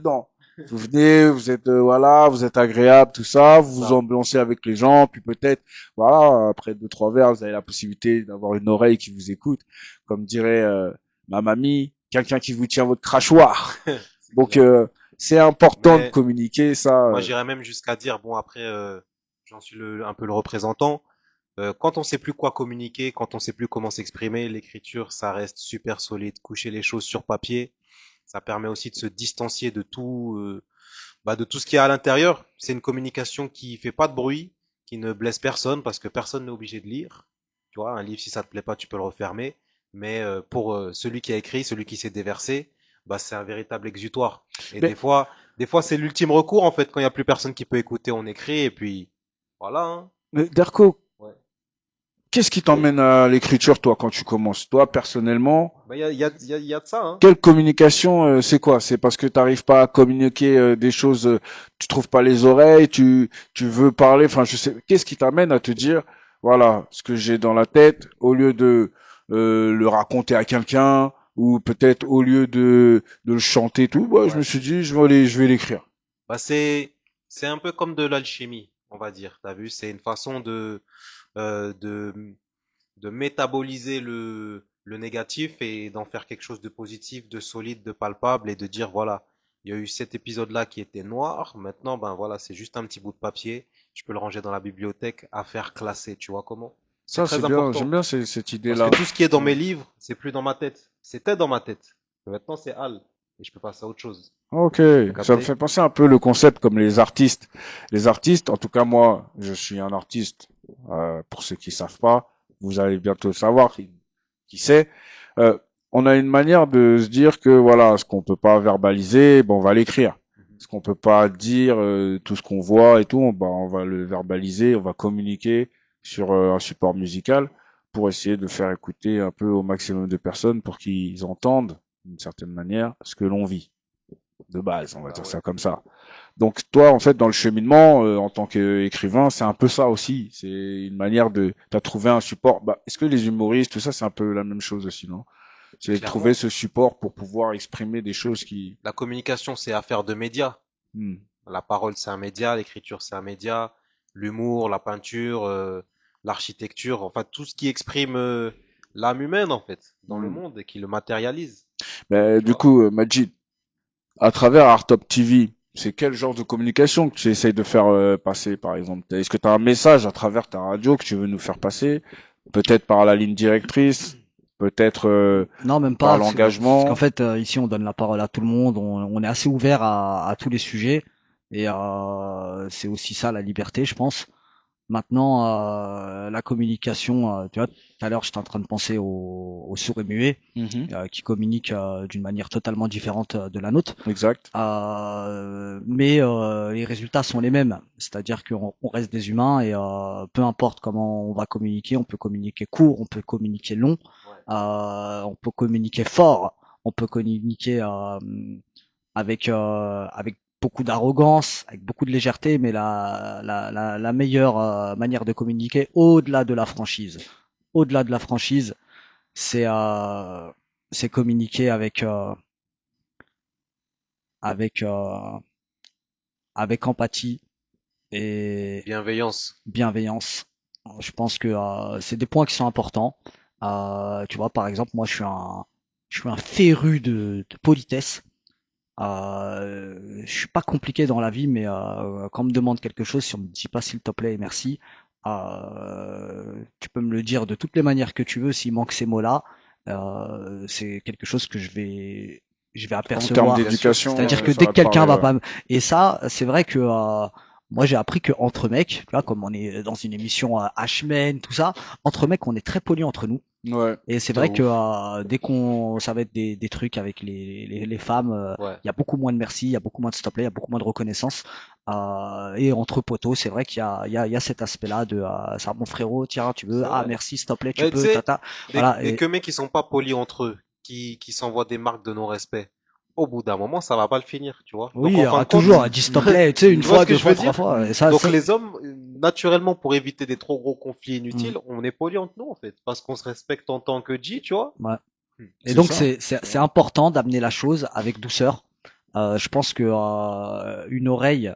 non. Vous venez, vous êtes voilà, vous êtes agréable, tout ça, vous vous Ça. ambiancez avec les gens, puis peut-être voilà, après deux trois verres, vous avez la possibilité d'avoir une oreille qui vous écoute, comme dirait ma mamie, quelqu'un qui vous tient votre crachoir. C'est Donc clair. c'est important de Mais communiquer ça. moi, j'irais même jusqu'à dire, bon, après, j'en suis un peu le représentant. Quand on sait plus quoi communiquer, quand on sait plus comment s'exprimer, l'écriture, ça reste super solide. Coucher les choses sur papier, ça permet aussi de se distancier de tout, de tout ce qu'il y a à l'intérieur. C'est une communication qui fait pas de bruit, qui ne blesse personne parce que personne n'est obligé de lire. Tu vois, un livre, si ça te plaît pas, tu peux le refermer. Mais pour celui qui a écrit, celui qui s'est déversé, c'est un véritable exutoire. Et Mais, des fois, c'est l'ultime recours en fait. Quand il y a plus personne qui peut écouter, on écrit et puis voilà. Hein. mais Derko, Ouais. qu'est-ce qui t'emmène à l'écriture toi quand tu commences? Toi personnellement, Il y a de ça. Hein. quelle communication, c'est quoi? C'est parce que t'arrives pas à communiquer des choses, tu trouves pas les oreilles, tu veux parler, enfin je sais. Qu'est-ce qui t'amène à te dire, voilà, ce que j'ai dans la tête, au lieu de le raconter à quelqu'un, ou peut-être au lieu de le chanter tout, bah, je Ouais. me suis dit, je vais l'écrire. Bah, c'est un peu comme de l'alchimie, on va dire. T'as vu, c'est une façon euh, de de métaboliser le négatif et d'en faire quelque chose de positif, de solide, de palpable et de dire voilà, il y a eu cet épisode-là qui était noir. Maintenant, ben voilà, c'est juste un petit bout de papier. Je peux le ranger dans la bibliothèque à faire classer. Tu vois comment? C'est Ça c'est très bien, important j'aime bien cette parce que idée-là. tout ce qui est dans Ouais. mes livres, c'est plus dans ma tête. C'était dans ma tête. Mais maintenant, c'est Hal et je peux passer à autre chose. Ok, T'as ça me capté? fait penser un peu le concept comme les artistes. Les artistes, en tout cas moi, je suis un artiste. Pour ceux qui savent pas, vous allez bientôt le savoir. Qui sait euh, On a une manière de se dire que voilà, ce qu'on peut pas verbaliser, on va l'écrire. Mhm. Ce qu'on peut pas dire, tout ce qu'on voit et tout, on va le verbaliser, on va communiquer sur un support musical pour essayer de faire écouter un peu au maximum de personnes pour qu'ils entendent d'une certaine manière ce que l'on vit de base, on va Bah dire ouais. ça comme ça. Donc toi, en fait, dans le cheminement, en tant qu'écrivain, c'est un peu ça aussi. C'est une manière de, t'as trouvé un support. Bah, est-ce que les humoristes, tout ça, c'est un peu la même chose aussi, non? C'est trouver Clairement, ce support pour pouvoir exprimer des choses qui. la communication, c'est affaire de médias. Hmm. La parole, c'est un média, l'écriture, c'est un média, l'humour, la peinture, l'architecture, enfin tout ce qui exprime l'âme humaine en fait dans le Hmm. monde et qui le matérialise, Mais tu du vois. coup, Majid, à travers Artop TV, c'est quel genre de communication que tu essayes de faire passer, par exemple? Est-ce que tu as un message à travers ta radio que tu veux nous faire passer? Peut-être par la ligne directrice, peut-être Non, même par pas, parce qu'en l'engagement. fait, ici, on donne la parole à tout le monde, on est assez ouvert à tous les sujets, et c'est aussi ça la liberté, je pense. Maintenant, la communication, tu vois, tout à l'heure, j'étais en train de penser aux sourds et muets, Mhm. qui communiquent d'une manière totalement différente de la nôtre. Exact. Mais les résultats sont les mêmes, c'est-à-dire qu'on reste des humains et peu importe comment on va communiquer, on peut communiquer court, on peut communiquer long, Ouais. on peut communiquer fort, on peut communiquer avec beaucoup d'arrogance, avec beaucoup de légèreté, mais la meilleure manière de communiquer au-delà de la franchise, c'est c'est communiquer avec euh, avec empathie et Bienveillance. bienveillance. Je pense que c'est des points qui sont importants. Tu vois, par exemple, moi, je suis un féru de politesse. Je suis pas compliqué dans la vie, mais quand on me demande quelque chose, si on me dit pas s'il te plaît et merci, tu peux me le dire de toutes les manières que tu veux. S'il manque ces mots-là, c'est quelque chose que je vais En termes apercevoir. Bien sûr. d'éducation, C'est-à-dire que ça dès que va te quelqu'un parler, va ouais. pas et ça, c'est vrai que moi j'ai appris que entre mecs, tu vois, comme on est dans une émission H-Men, tout ça, entre mecs, on est très poli entre nous. Ouais, Et c'est de vrai que ouf. dès qu'on, ça va être des trucs avec les femmes, Ouais. il y a beaucoup moins de merci, il y a beaucoup moins de s'il te plaît, il y a beaucoup moins de reconnaissance. Et entre potos, c'est vrai il y a cet aspect-là de, ça, mon frérot, tiens, tu veux, C'est ah vrai. merci, s'il te plaît, tu Mais tu peux, sais, tata. Voilà. des Et que mecs qui sont pas polis entre eux, qui s'envoient des marques de non-respect. Au bout d'un moment, ça va pas le finir, tu vois. Donc oui, en fin de compte, toujours, dis s'il te plaît, tu sais, une tu vois fois, ce que deux je fois, veux trois dire? fois. Et Hmm. Donc ça, les hommes, naturellement, pour éviter des trop gros conflits hmm, inutiles, on est poli entre nous, en fait, parce qu'on se respecte en tant que G, tu vois. ouais. Et C'est donc ça. c'est important d'amener la chose avec douceur. Je pense que une oreille,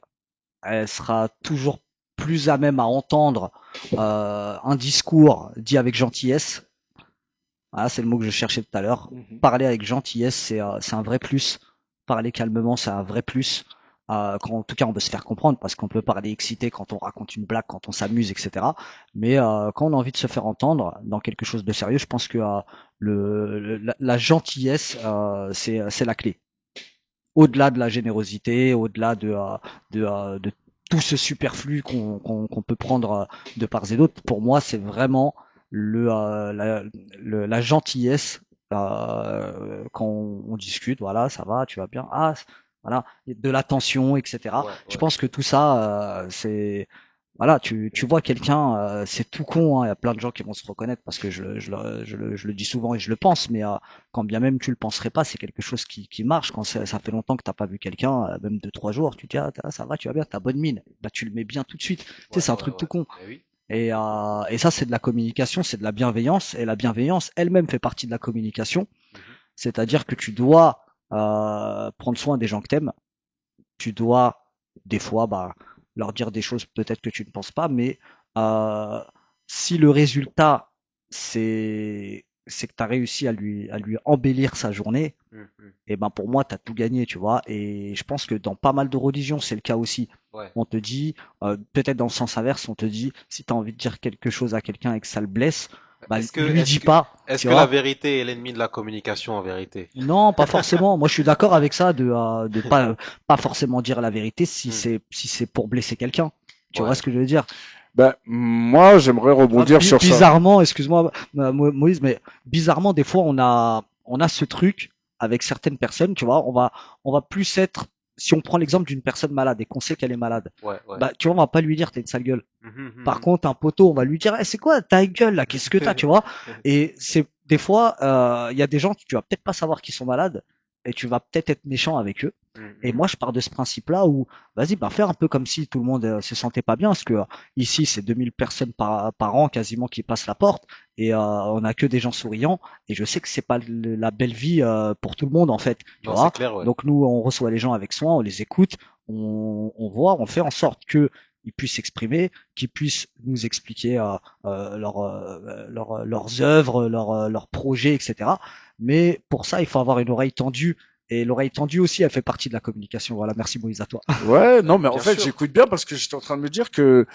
elle sera toujours plus à même à entendre un discours dit avec gentillesse. Voilà, c'est le mot que je cherchais tout à l'heure. Parler avec gentillesse, c'est un vrai plus. Parler calmement, c'est un vrai plus. En tout cas, on veut se faire comprendre parce qu'on peut parler excité quand on raconte une blague, quand on s'amuse, etc. Mais quand on a envie de se faire entendre dans quelque chose de sérieux, je pense que la gentillesse, c'est la clé. Au-delà de la générosité, au-delà de tout ce superflu qu'on peut prendre de part et d'autre, pour moi, c'est vraiment la gentillesse quand on discute, voilà, ça va, tu vas bien, voilà, de l'attention, etc. Ouais, Je ouais. pense que tout ça, c'est voilà, tu vois quelqu'un, c'est tout con, hein, il y a plein de gens qui vont se reconnaître parce que je le dis souvent et je le pense, mais quand bien même tu le penserais pas, c'est quelque chose qui marche. Quand ça fait longtemps que t'as pas vu quelqu'un, même 2, 3 jours, tu te dis ça va, tu vas bien, t'as bonne mine. Bah tu le mets bien tout de suite. Tu sais, Ouais, c'est un ouais, truc tout ouais. con. Eh oui. Et ça, c'est de la communication, c'est de la bienveillance, et la bienveillance elle-même fait partie de la communication. Mhm. C'est-à-dire que tu dois prendre soin des gens que t'aimes. Tu dois des fois leur dire des choses peut-être que tu ne penses pas, mais euh, si le résultat c'est que tu as réussi à lui embellir sa journée, Mhm. et ben pour moi tu as tout gagné, tu vois. Et je pense que dans pas mal de religions c'est le cas aussi. Ouais. On te dit, peut-être dans le sens inverse, on te dit si tu as envie de dire quelque chose à quelqu'un et que ça le blesse, bah Est-ce que, lui est-ce dis que, pas, est-ce tu que la vois. vérité est l'ennemi de la communication en vérité? Non, pas forcément. Moi, je suis d'accord avec ça de pas forcément dire la vérité Hmm. si c'est pour blesser quelqu'un. Tu vois Ouais. ce que je veux dire? Ben, moi, j'aimerais Tu vois, rebondir sur ça. bizarrement, excuse-moi, Moïse, mais bizarrement, des fois, on a ce truc avec certaines personnes, tu vois, on va plus être, si on prend l'exemple d'une personne malade et qu'on sait qu'elle est malade, Ouais, ouais. bah, tu vois, on va pas lui dire t'es une sale gueule. Mhm, Par mhm. contre, un poteau, on va lui dire, eh, c'est quoi ta gueule là? Qu'est-ce que t'as, tu vois? Et c'est des fois, il y a des gens, tu vas peut-être pas savoir qu'ils sont malades et tu vas peut-être être méchant avec eux. Et Mhm. moi, je pars de ce principe-là où, vas-y, bah, faire un peu comme si tout le monde se sentait pas bien, parce que ici, c'est 2000 personnes par an quasiment qui passent la porte, et on a que des gens souriants, et je sais que c'est pas la belle vie pour tout le monde, en fait, tu Non, c'est vois. clair, ouais. Donc nous, on reçoit les gens avec soin, on les écoute, on voit, on fait en sorte que ils puissent s'exprimer, qu'ils puissent nous expliquer leurs œuvres, leurs projets, etc. Mais pour ça, il faut avoir une oreille tendue. Et l'oreille tendue aussi, elle fait partie de la communication. Voilà, merci Moïse à toi. Ouais, non, mais en Bien fait, sûr. j'écoute bien parce que j'étais en train de me dire que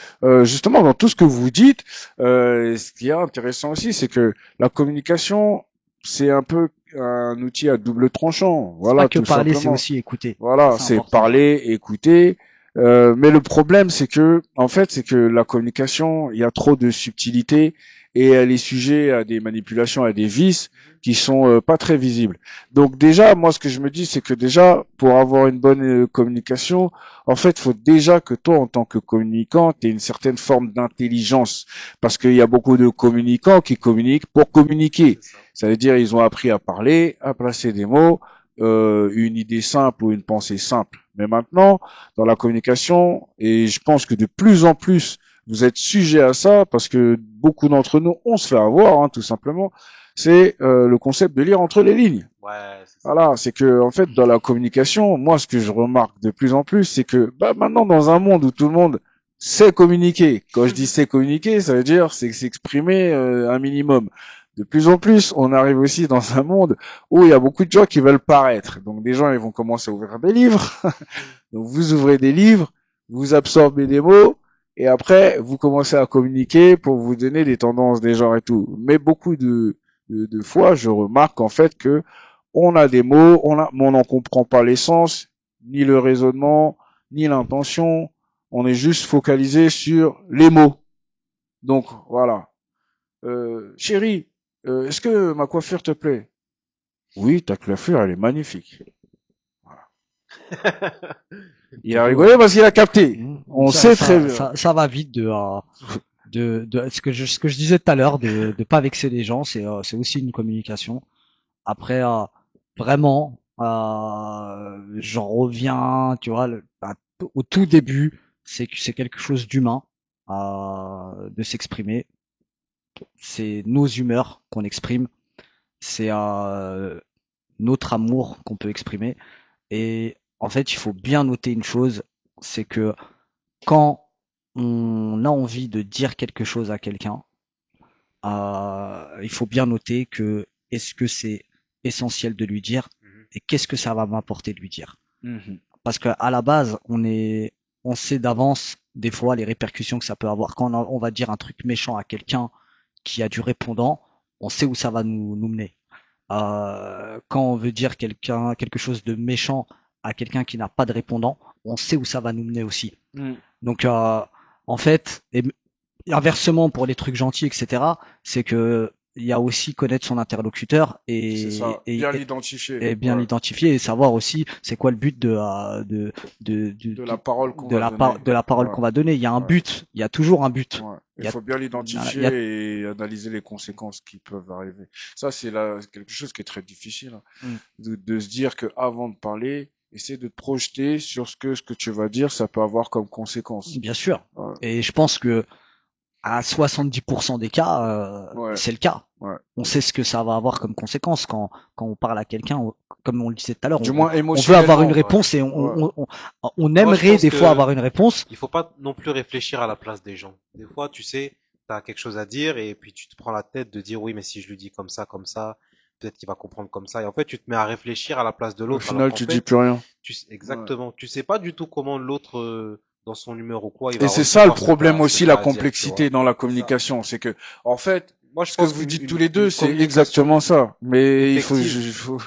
justement dans tout ce que vous dites, ce qui est intéressant aussi, c'est que la communication, c'est un peu un outil à double tranchant. C'est pas Voilà, que tout parler, c'est simplement. aussi écouter. Ça, Voilà, c'est c'est important. parler, écouter. Mais le problème, c'est que, en fait, c'est que la communication, il y a trop de subtilité et elle est sujet à des manipulations, à des vices qui sont pas très visibles. Donc déjà, moi, ce que je me dis, c'est que déjà, pour avoir une bonne communication, en fait, il faut déjà que toi, en tant que communicant, tu aies une certaine forme d'intelligence, parce qu'il y a beaucoup de communicants qui communiquent pour communiquer. C'est ça. Ça veut dire, ils ont appris à parler, à placer des mots, une idée simple ou une pensée simple. Mais maintenant, dans la communication, et je pense que de plus en plus, vous êtes sujet à ça, parce que beaucoup d'entre nous, on se fait avoir, hein, tout simplement, c'est le concept de lire entre les lignes. Ouais, c'est ça. Voilà, c'est que en fait, dans la communication, moi, ce que je remarque de plus en plus, c'est que bah, maintenant, dans un monde où tout le monde sait communiquer, quand je dis sait communiquer, ça veut dire c'est s'exprimer un minimum. De plus en plus, on arrive aussi dans un monde où il y a beaucoup de gens qui veulent paraître. Donc des gens, ils vont commencer à ouvrir des livres. Donc vous ouvrez des livres, vous absorbez des mots, et après, vous commencez à communiquer pour vous donner des tendances des gens et tout. Mais beaucoup de fois, je remarque en fait que on a des mots, mais on n'en comprend pas l'essence, ni le raisonnement, ni l'intention. On est juste focalisé sur les mots. Donc voilà. Chérie, est-ce que ma coiffure te plaît? Oui, ta coiffure, elle est magnifique. Il Du a coup, rigolé parce qu'il a capté. On sait très bien. ça va vite ce que je disais tout à l'heure, de pas vexer les gens, c'est aussi une communication. Après, vraiment, j'en reviens, tu vois, au tout début, c'est que c'est quelque chose d'humain, de s'exprimer. C'est nos humeurs qu'on exprime, c'est notre amour qu'on peut exprimer. Et en fait, il faut bien noter une chose, c'est que quand on a envie de dire quelque chose à quelqu'un, il faut bien noter que est-ce que c'est essentiel de lui dire Mhm. et qu'est-ce que ça va m'apporter de lui dire. Mhm. Parce que à la base, on sait d'avance des fois les répercussions que ça peut avoir. Quand on va dire un truc méchant à quelqu'un qui a du répondant, on sait où ça va nous mener. Quand on veut dire quelque chose de méchant à quelqu'un qui n'a pas de répondant, on sait où ça va nous mener aussi. Mhm. Donc, en fait, et inversement pour les trucs gentils, etc., c'est que il y a aussi connaître son interlocuteur C'est ça, bien l'identifier. et bien Ouais. l'identifier et savoir aussi c'est quoi le but De la parole qu'on va donner. de la parole Ouais. qu'on va donner. Il y a un Ouais. but, il y a toujours un but. Ouais. Il Il y a, faut bien il l'identifier y a- et analyser les conséquences qui peuvent arriver. Ça, c'est là quelque chose qui est très difficile, hein. Mm. De se dire que avant de parler, essaie de te projeter sur ce que tu vas dire, ça peut avoir comme conséquence. Bien sûr. Ouais. Et je pense que à 70% des cas, Ouais. c'est le cas. Ouais. On sait ce que ça va avoir comme conséquence quand on parle à quelqu'un, comme on le disait tout à l'heure, Du moins on veut avoir une émotionnellement. réponse et Ouais. on Moi, je aimerait pense des fois que avoir une réponse. il faut pas non plus réfléchir à la place des gens. Des fois, tu sais, tu as quelque chose à dire et puis tu te prends la tête de dire oui, mais si je lui dis comme ça, peut-être qu'il va comprendre comme ça. Et en fait, tu te mets à réfléchir à la place de Au l'autre, alors final, qu'en tu dis fait, plus rien. Ouais. exactement, tu sais pas du tout comment l'autre, dans son humeur ou quoi, il Et va c'est ça le recevoir problème ce que aussi, tu la as à dire, tu vois. complexité dans la C'est ça. communication. C'est que, en fait, Moi, je ce que pense vous qu'dites tous les deux, une c'est communication exactement ça. Mais il faut, effective, faut...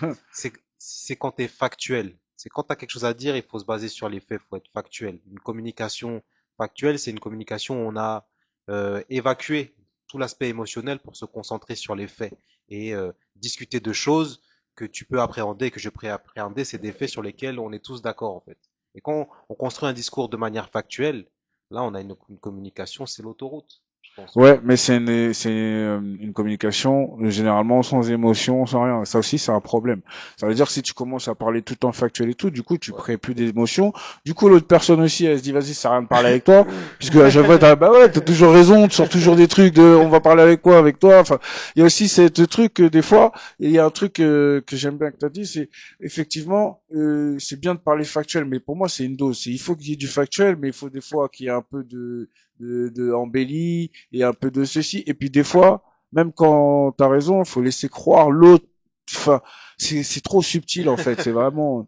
c'est quand tu es factuel. C'est quand tu as quelque chose à dire, il faut se baser sur les faits, il faut être factuel. Une communication factuelle, c'est une communication où on a évacué tout l'aspect émotionnel pour se concentrer sur les faits et discuter de choses que tu peux appréhender, que je peux appréhender, c'est des faits sur lesquels on est tous d'accord en fait. Et quand on construit un discours de manière factuelle, là on a une communication, c'est l'autoroute, je pense. Ouais, mais c'est une communication généralement sans émotion, sans rien. Ça aussi, c'est un problème. Ça veut dire que si tu commences à parler tout le temps factuel et tout, du coup, tu Ouais. crées plus d'émotion. Du coup, l'autre personne aussi, elle se dit, vas-y, ça sert à rien de parler avec toi, puisque à chaque fois, bah ouais, t'as toujours raison, tu sors toujours des trucs de, on va parler avec quoi, avec toi. Enfin, il y a aussi ce truc que des fois, il y a un truc que j'aime bien que t'as dit, c'est effectivement, c'est bien de parler factuel, mais pour moi, c'est une dose. Il faut qu'il y ait du factuel, mais il faut des fois qu'il y ait un peu de embellie et un peu de ceci. Et puis des fois, même quand t'as raison, faut laisser croire l'autre. Enfin, c'est trop subtil en fait. C'est vraiment.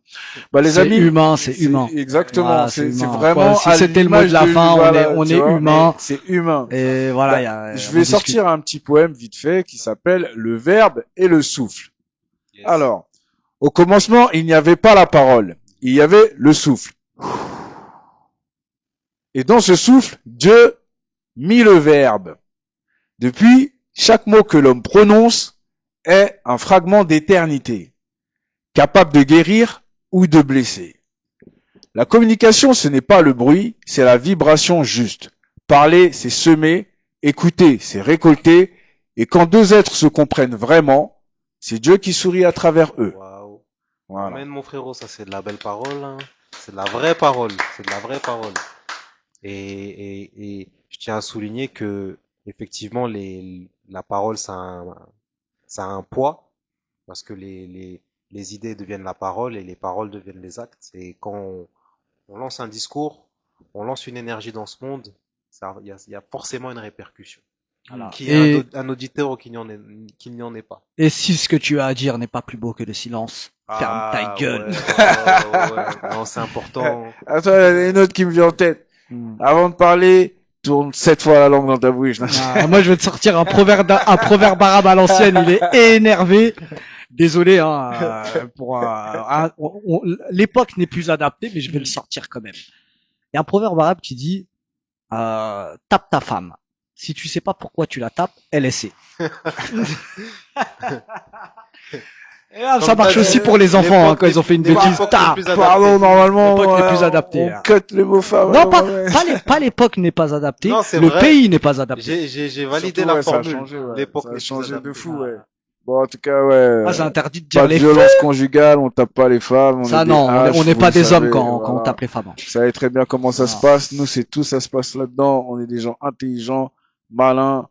Bah les C'est amis, humain, c'est c'est humain. exactement. Voilà, c'est C'est humain. vraiment Si à c'était le mot de l'image la de fin, voilà, on tu est vois. humain. C'est humain. Et voilà, Bah, je on vais discute. sortir un petit poème vite fait qui s'appelle Le verbe et le souffle. Yes. Alors, au commencement, il n'y avait pas la parole, il y avait le souffle. Et dans ce souffle, Dieu mit le verbe. Depuis, chaque mot que l'homme prononce est un fragment d'éternité, capable de guérir ou de blesser. La communication, ce n'est pas le bruit, c'est la vibration juste. Parler, c'est semer, écouter, c'est récolter, et quand deux êtres se comprennent vraiment, c'est Dieu qui sourit à travers eux. Waouh. Voilà. Amen, mon frérot, ça c'est de la belle parole, hein. C'est de la vraie parole, c'est de la vraie parole. Et je tiens à souligner que effectivement la parole ça a un poids parce que les idées deviennent la parole et les paroles deviennent les actes. Et quand on lance un discours, on lance une énergie dans ce monde, il y a forcément une répercussion. Voilà. Qu'il y ait un auditeur ou qu'il n'y en ait pas. Et si ce que tu as à dire n'est pas plus beau que le silence, ferme ta gueule. Ouais. Non, c'est important. Attends, il y en a une autre qui me vient en tête. Avant de parler, tourne 7 fois la langue dans ta bouche. Moi, je vais te sortir un proverbe arabe à l'ancienne. Il est énervé. Désolé, hein, l'époque n'est plus adaptée, mais je vais le sortir quand même. Il y a un proverbe arabe qui dit tape ta femme. Si tu sais pas pourquoi tu la tapes, elle essaie. Et là, ça marche aussi pour les enfants, hein, quand ils ont fait une bêtise. Pardon, normalement, l'époque n'est plus adaptée. On cut les mots femmes. Non, pas l'époque n'est pas adaptée. Non, c'est le vrai. pays n'est pas adapté. J'ai validé Surtout, la formule. Ça a changé, L'époque ça a n'est changé plus de adaptée. fou, ouais. Bon, en tout cas, ouais. Ah, c'est interdit de dire Pas de les violence conjugale, on tape pas les femmes. Ça, non, on n'est pas des hommes quand on tape les femmes. Vous savez très bien comment ça se passe. Nous, c'est tout, ça se passe là-dedans. On est des gens intelligents, malins,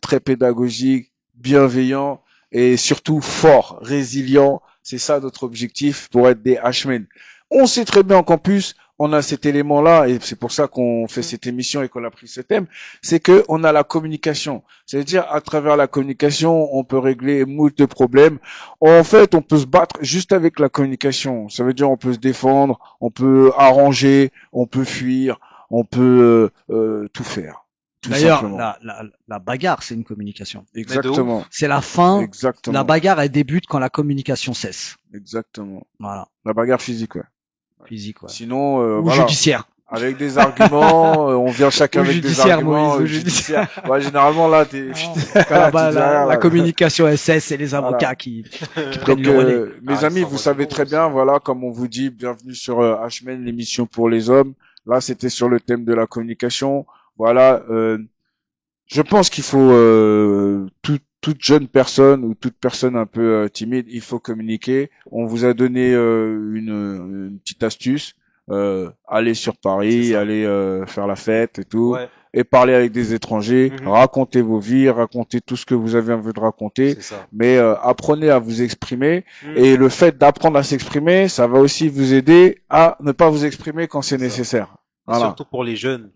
très pédagogiques, bienveillants et surtout forts, résilients. C'est ça notre objectif pour être des H-men. On sait très bien qu'en plus, on a cet élément-là, et c'est pour ça qu'on fait cette émission et qu'on a pris ce thème, c'est que on a la communication. C'est-à-dire, à travers la communication, on peut régler moult de problèmes. En fait, on peut se battre juste avec la communication. Ça veut dire, on peut se défendre, on peut arranger, on peut fuir, on peut tout faire. D'ailleurs, la bagarre, c'est une communication. Exactement. C'est la fin. Exactement. La bagarre, elle débute quand la communication cesse. Exactement. Voilà. La bagarre physique, ouais. Physique, ouais. Sinon, ou voilà. judiciaire. Avec des arguments, on vient chacun avec des arguments. Moïse, judiciaire. Ouais, généralement là, la communication SS, c'est les avocats qui prennent le relais. Mes amis, vous savez très bien, voilà, comme on vous dit, bienvenue sur H-Men, l'émission pour les hommes. Là, c'était sur le thème de la communication. Voilà, je pense qu'il faut toute jeune personne ou toute personne un peu timide, il faut communiquer. On vous a donné une petite astuce. Aller sur Paris, aller faire la fête et tout, et parler avec des étrangers, raconter vos vies, raconter tout ce que vous avez envie de raconter, mais apprenez à vous exprimer, et le fait d'apprendre à s'exprimer, ça va aussi vous aider à ne pas vous exprimer quand c'est nécessaire. Voilà. Surtout pour les jeunes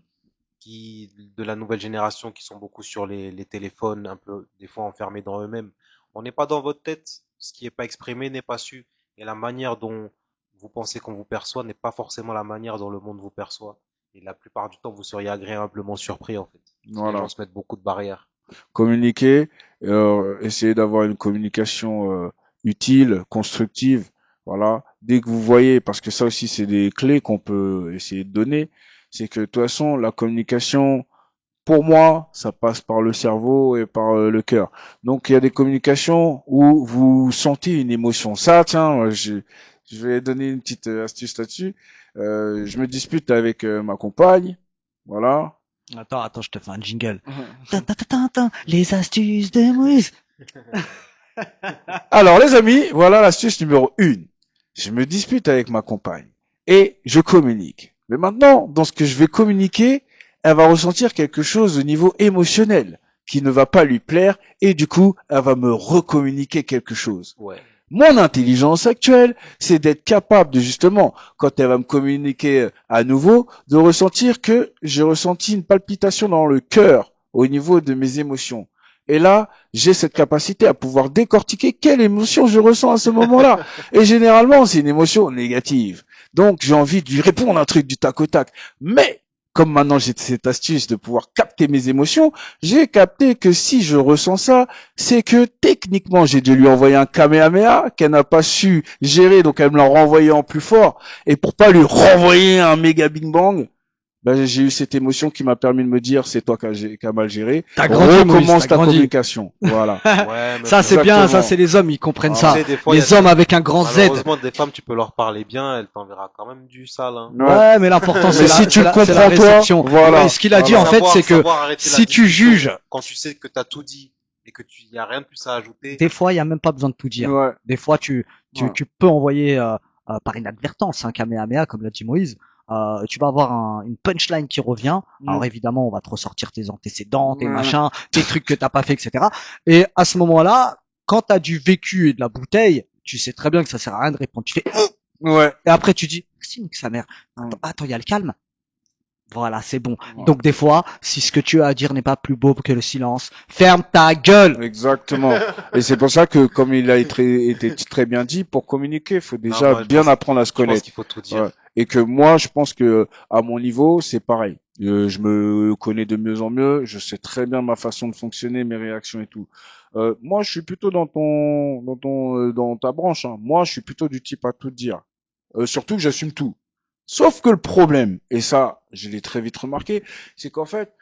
de la nouvelle génération qui sont beaucoup sur les téléphones, un peu des fois enfermés dans eux-mêmes. On n'est pas dans votre tête, ce qui n'est pas exprimé n'est pas su, et la manière dont vous pensez qu'on vous perçoit n'est pas forcément la manière dont le monde vous perçoit. Et la plupart du temps, vous seriez agréablement surpris, en fait. Voilà. Les gens se mettent beaucoup de barrières. Communiquer, essayer d'avoir une communication utile, constructive. Voilà. Dès que vous voyez, parce que ça aussi, c'est des clés qu'on peut essayer de donner, c'est que de toute façon, la communication, pour moi, ça passe par le cerveau et par le cœur. Donc, il y a des communications où vous sentez une émotion. Ça, tiens, je vais donner une petite astuce là-dessus. Je me dispute avec ma compagne, voilà. Attends, je te fais un jingle. Les astuces de Moïse. Alors les amis, voilà l'astuce numéro 1. Je me dispute avec ma compagne et je communique. Mais maintenant, dans ce que je vais communiquer, elle va ressentir quelque chose au niveau émotionnel qui ne va pas lui plaire et du coup, elle va me recommuniquer quelque chose. Ouais. Mon intelligence actuelle, c'est d'être capable de justement, quand elle va me communiquer à nouveau, de ressentir que j'ai ressenti une palpitation dans le cœur au niveau de mes émotions. Et là, j'ai cette capacité à pouvoir décortiquer quelle émotion je ressens à ce moment-là. Et généralement, c'est une émotion négative. Donc, j'ai envie de lui répondre un truc du tac au tac. Mais comme maintenant j'ai cette astuce de pouvoir capter mes émotions, j'ai capté que si je ressens ça, c'est que techniquement j'ai dû lui envoyer un kamehameha qu'elle n'a pas su gérer, donc elle me l'a renvoyé en plus fort. Et pour pas lui renvoyer un méga bing bang, ben, j'ai eu cette émotion qui m'a permis de me dire c'est toi qui a mal géré. Recommence ta communication. Voilà. Ouais, ça c'est bien, ça c'est les hommes, ils comprennent ça. Les hommes avec un grand Z. Malheureusement, des femmes, tu peux leur parler bien, elles t'enverra quand même du sale. Hein. Ouais, mais l'important c'est si tu comprends la réception. Toi, voilà. Et ce qu'il a dit en fait, c'est que si tu juges, quand tu sais que t'as tout dit et que y a rien de plus à ajouter. Des fois, il y a même pas besoin de tout dire. Ouais. Des fois, tu peux envoyer par inadvertance un kamehameha, comme l'a dit Moïse. Tu vas avoir une punchline qui revient. Alors évidemment, on va te ressortir tes antécédents, tes machins, tes trucs que t'as pas fait, etc. Et à ce moment-là, quand t'as du vécu et de la bouteille, tu sais très bien que ça sert à rien de répondre. Tu fais ouais. Et après tu dis c'est que sa mère. Attends, il y a le calme. Voilà, c'est bon. Ouais. Donc des fois, si ce que tu as à dire n'est pas plus beau que le silence, ferme ta gueule. Exactement. Et c'est pour ça que, comme il a été très bien dit, pour communiquer, il faut déjà bien apprendre à se connaître. Je pense qu'il faut tout dire. Ouais. Et que moi, je pense que à mon niveau, c'est pareil. Je me connais de mieux en mieux. Je sais très bien ma façon de fonctionner, mes réactions et tout. Moi, je suis plutôt dans ta branche. Hein. Moi, je suis plutôt du type à tout dire. Surtout que j'assume tout. Sauf que le problème, et ça, je l'ai très vite remarqué, c'est qu'en fait,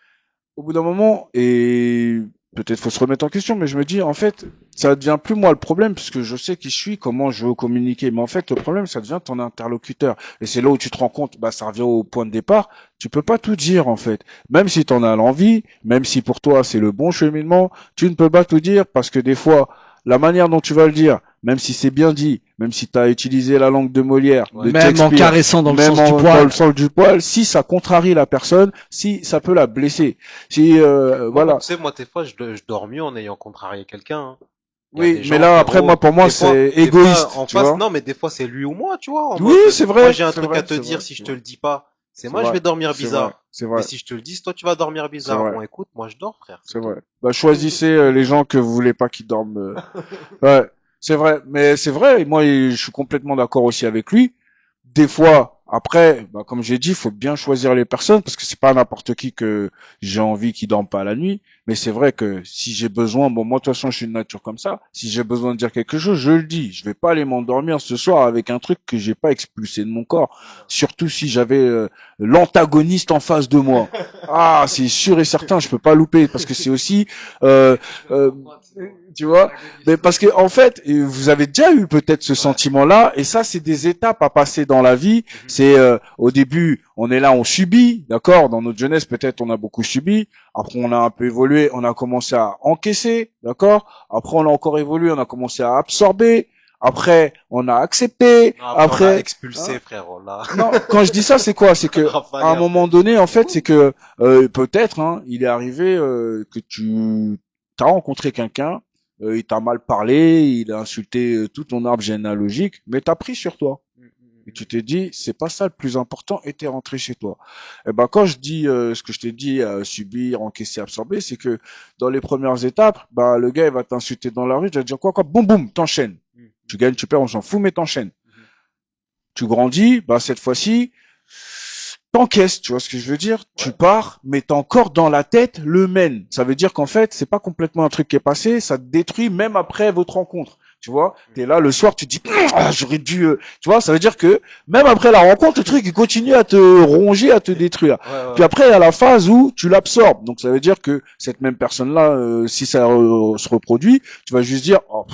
au bout d'un moment, et peut-être faut se remettre en question, mais je me dis, en fait, ça devient plus moi le problème, puisque je sais qui je suis, comment je veux communiquer. Mais en fait, le problème, ça devient ton interlocuteur. Et c'est là où tu te rends compte, ça revient au point de départ, tu peux pas tout dire, en fait. Même si t'en as l'envie, même si pour toi c'est le bon cheminement, tu ne peux pas tout dire, parce que des fois, la manière dont tu vas le dire, même si c'est bien dit, même si tu as utilisé la langue de Molière, de même en caressant dans le sens du poil, si ça contrarie la personne, si ça peut la blesser. Si voilà. Tu sais, moi des fois je dors mieux en ayant contrarié quelqu'un. Hein. Oui, mais là, après, moi, pour moi, c'est égoïste, en tu face, vois. non, mais des fois, c'est lui ou moi, tu vois. Oui, c'est vrai. Moi, j'ai un c'est truc vrai, à te c'est dire, vrai, si je c'est te vrai. le dis pas, c'est C'est moi, je vrai, vais dormir c'est vrai, bizarre. c'est Mais vrai, si je te le dis, toi, tu vas dormir c'est bizarre. vrai, Bon, écoute, moi, je dors, frère, c'est c'est tout. vrai. Bah, choisissez les gens que vous voulez pas qu'ils dorment. Ouais, c'est vrai. Mais c'est vrai, moi, je suis complètement d'accord aussi avec lui. Des fois, après, bah, comme j'ai dit, il faut bien choisir les personnes parce que c'est pas n'importe qui que j'ai envie qui dorme pas la nuit. Mais c'est vrai que si j'ai besoin, bon, moi, de toute façon, je suis de nature comme ça. Si j'ai besoin de dire quelque chose, je le dis. Je vais pas aller m'endormir ce soir avec un truc que j'ai pas expulsé de mon corps. Surtout si j'avais l'antagoniste en face de moi. Ah, c'est sûr et certain, je peux pas louper parce que c'est aussi, euh, euh, tu vois, mais parce que en fait, vous avez déjà eu peut-être ce Ouais. sentiment-là, et ça, c'est des étapes à passer dans la vie. Mhm. C'est au début, on est là, on subit, d'accord. Dans notre jeunesse, peut-être, on a beaucoup subi. Après, on a un peu évolué, on a commencé à encaisser, d'accord. Après, on a encore évolué, on a commencé à absorber. Après, on a accepté. Non, après, on a Après, expulsé, hein. frérot, là. Non, quand je dis ça, c'est quoi? C'est que à Rafalé un moment après. donné, en fait, c'est que peut-être, hein, il est arrivé que tu t'as rencontré quelqu'un, il t'a mal parlé, il a insulté tout ton arbre généalogique, mais t'as pris sur toi. Et tu t'es dit, c'est pas ça le plus important, et t'es rentré chez toi. Et ben quand je dis ce que je t'ai dit, subir, encaisser, absorber, c'est que dans les premières étapes, bah le gars il va t'insulter dans la rue, tu vas te dire quoi, boum boum, t'enchaînes. Tu gagnes, tu perds, on s'en fout, mais t'enchaînes. Tu grandis, bah cette fois-ci, t'encaisses, tu vois ce que je veux dire? Tu Ouais. pars, mais t'es encore dans la tête le mène. Ça veut dire qu'en fait, c'est pas complètement un truc qui est passé, ça te détruit même après votre rencontre. Tu vois, t'es là le soir, tu te dis, ah, j'aurais dû, tu vois, ça veut dire que même après la rencontre, le truc il continue à te ronger, à te détruire. Ouais, ouais, Puis ouais. après, il y a la phase où tu l'absorbes. Donc ça veut dire que cette même personne-là, si ça se reproduit, tu vas juste dire, oh,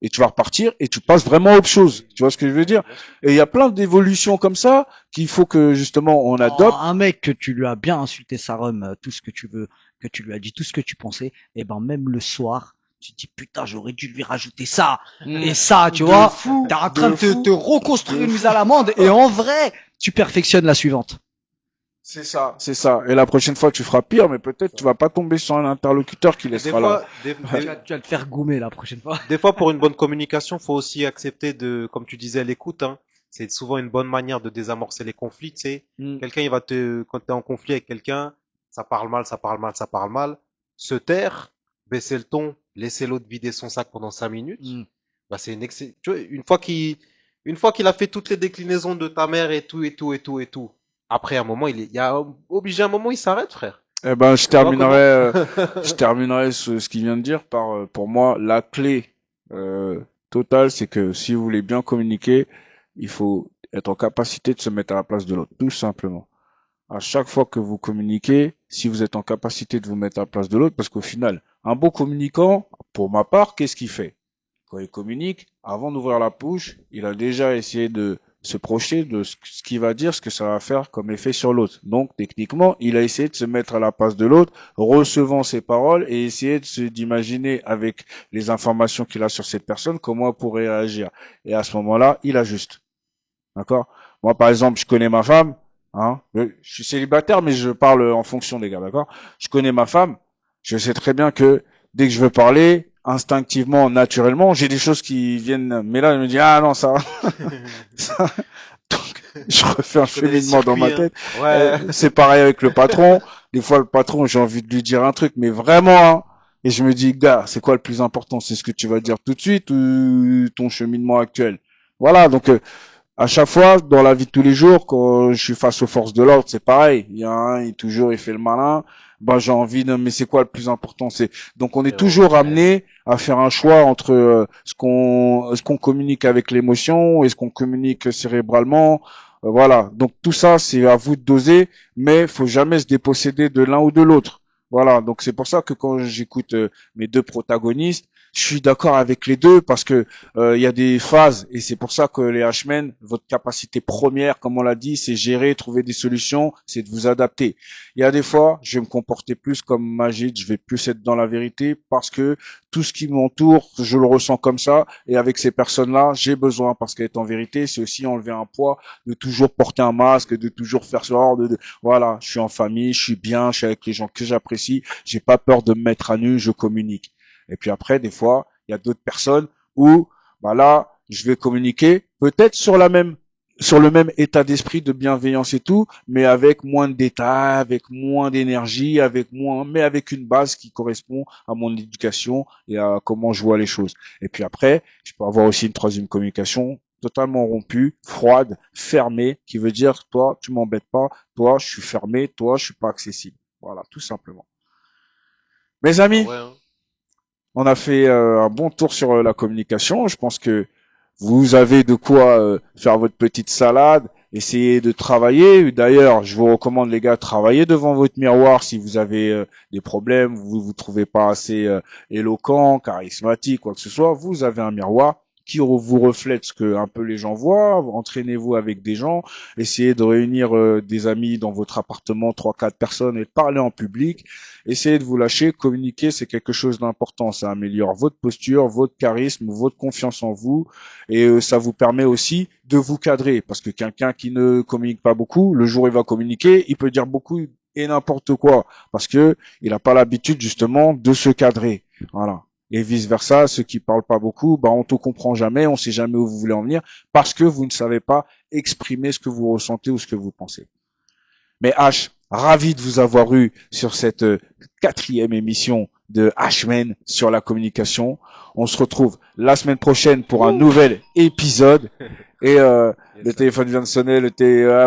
et tu vas repartir et tu passes vraiment à autre chose. Tu vois ce que je veux dire? Bien sûr. Et il y a plein d'évolutions comme ça qu'il faut que justement on Oh, adopte. un mec que tu lui as bien insulté sa rhum, tout ce que tu veux, que tu lui as dit tout ce que tu pensais, et ben même le soir, tu te dis putain, j'aurais dû lui rajouter ça et ça, tu De vois. fou, T'es en train de de te fou, reconstruire de une mise à fou. l'amende et en vrai, tu perfectionnes la suivante. C'est ça, c'est ça. Et la prochaine fois, tu feras pire, mais peut-être tu vas pas tomber sur un interlocuteur qui Et des laissera là. fois, Tu vas te faire goumer la prochaine fois. des fois, pour une bonne communication, faut aussi accepter de, comme tu disais, l'écoute, hein. C'est souvent une bonne manière de désamorcer les conflits, tu sais. Mm. Quelqu'un, il va te, quand tu es en conflit avec quelqu'un, ça parle mal, ça parle mal, ça parle mal. Se taire, baisser le ton, laisser l'autre vider son sac pendant 5 minutes. Mm. Bah, c'est tu vois, une fois qu'il a fait toutes les déclinaisons de ta mère et tout, et tout, et tout, et tout. Après, un moment, il y a obligé un moment, il s'arrête, frère. Eh ben, Tu vois comment? je terminerai ce qu'il vient de dire par, pour moi, la clé totale, c'est que si vous voulez bien communiquer, il faut être en capacité de se mettre à la place de l'autre, tout simplement. À chaque fois que vous communiquez, si vous êtes en capacité de vous mettre à la place de l'autre, parce qu'au final, un bon communicant, pour ma part, qu'est-ce qu'il fait? Quand il communique, avant d'ouvrir la bouche, il a déjà essayé de se projeter de ce qu'il va dire, ce que ça va faire comme effet sur l'autre. Donc, techniquement, il a essayé de se mettre à la place de l'autre, recevant ses paroles et essayer d'imaginer avec les informations qu'il a sur cette personne comment elle pourrait réagir. Et à ce moment-là, il ajuste. D'accord? Moi, par exemple, je connais ma femme, hein. Je suis célibataire, mais je parle en fonction des gars, d'accord? Je connais ma femme. Je sais très bien que dès que je veux parler, instinctivement, naturellement, j'ai des choses qui viennent, mais là, je me dis, ah non, ça, ça. Donc, je refais un Je connais les cheminement dans ma circuits, hein. tête. Ouais. C'est pareil avec le patron. Des fois, le patron, j'ai envie de lui dire un truc, mais vraiment, hein. Et je me dis, gars, c'est quoi le plus important? C'est ce que tu vas dire tout de suite ou ton cheminement actuel? Voilà. Donc, à chaque fois, dans la vie de tous les jours, quand je suis face aux forces de l'ordre, c'est pareil. Il y a un, il fait le malin. Bah, j'ai envie de, mais c'est quoi le plus important? Donc on est Frérot, toujours ouais. amené à faire un choix entre ce qu'on communique avec l'émotion et ce qu'on communique cérébralement. Voilà. Donc tout ça, c'est à vous de doser, mais faut jamais se déposséder de l'un ou de l'autre. Voilà. Donc c'est pour ça que quand j'écoute mes deux protagonistes, je suis d'accord avec les deux parce que il y a des phases et c'est pour ça que les H-Men, votre capacité première, comme on l'a dit, c'est gérer, trouver des solutions, c'est de vous adapter. Il y a des fois, je vais me comporter plus comme Magid, je vais plus être dans la vérité parce que tout ce qui m'entoure, je le ressens comme ça et avec ces personnes-là, j'ai besoin parce qu'être en vérité, c'est aussi enlever un poids de toujours porter un masque, de toujours faire ce genre voilà, je suis en famille, je suis bien, je suis avec les gens que j'apprécie, j'ai pas peur de me mettre à nu, je communique. Et puis après, des fois, Il y a d'autres personnes où, bah là, je vais communiquer peut-être sur le même état d'esprit de bienveillance et tout, mais avec moins de détails, avec moins d'énergie, mais avec une base qui correspond à mon éducation et à comment je vois les choses. Et puis après, je peux avoir aussi une troisième communication totalement rompue, froide, fermée, qui veut dire, toi, tu m'embêtes pas, toi, je suis fermé, toi, je suis pas accessible. Voilà, tout simplement. Mes Ah amis, ouais, hein. on a fait un bon tour sur la communication. Je pense que vous avez de quoi faire votre petite salade, essayer de travailler. D'ailleurs, je vous recommande les gars, travailler devant votre miroir si vous avez des problèmes, vous vous trouvez pas assez éloquent, charismatique, quoi que ce soit. Vous avez un miroir qui vous reflète ce que un peu les gens voient. Entraînez-vous avec des gens, essayez de réunir des amis dans votre appartement, 3, 4 personnes et de parler en public. Essayez de vous lâcher, communiquer, c'est quelque chose d'important. Ça améliore votre posture, votre charisme, votre confiance en vous et ça vous permet aussi de vous cadrer parce que quelqu'un qui ne communique pas beaucoup, le jour où il va communiquer, il peut dire beaucoup et n'importe quoi parce que il n'a pas l'habitude justement de se cadrer. Voilà. Et vice versa, ceux qui parlent pas beaucoup, bah on te comprend jamais, on sait jamais où vous voulez en venir parce que vous ne savez pas exprimer ce que vous ressentez ou ce que vous pensez. Mais H, ravi de vous avoir eu sur cette 4e émission de H-Men sur la communication. On se retrouve la semaine prochaine pour un nouvel épisode. Et le téléphone vient de sonner,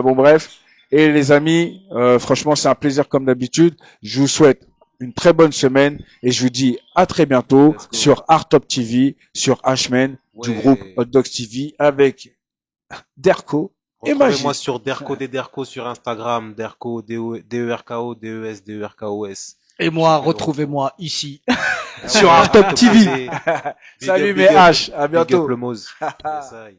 bon bref. Et les amis, franchement c'est un plaisir comme d'habitude. Je vous souhaite une très bonne semaine et je vous dis à très bientôt sur Artop TV, sur H-Men du groupe Hot Dogs TV avec Derko. Retrouvez-moi sur Derko Derko sur Instagram, Derko D-E-R-K-O D-E-S D-E-R-K-O-S. Et moi, retrouvez-moi ici sur Artop TV. Big Salut up, mes H, à bientôt. Big up le Moz. Yes, aïe.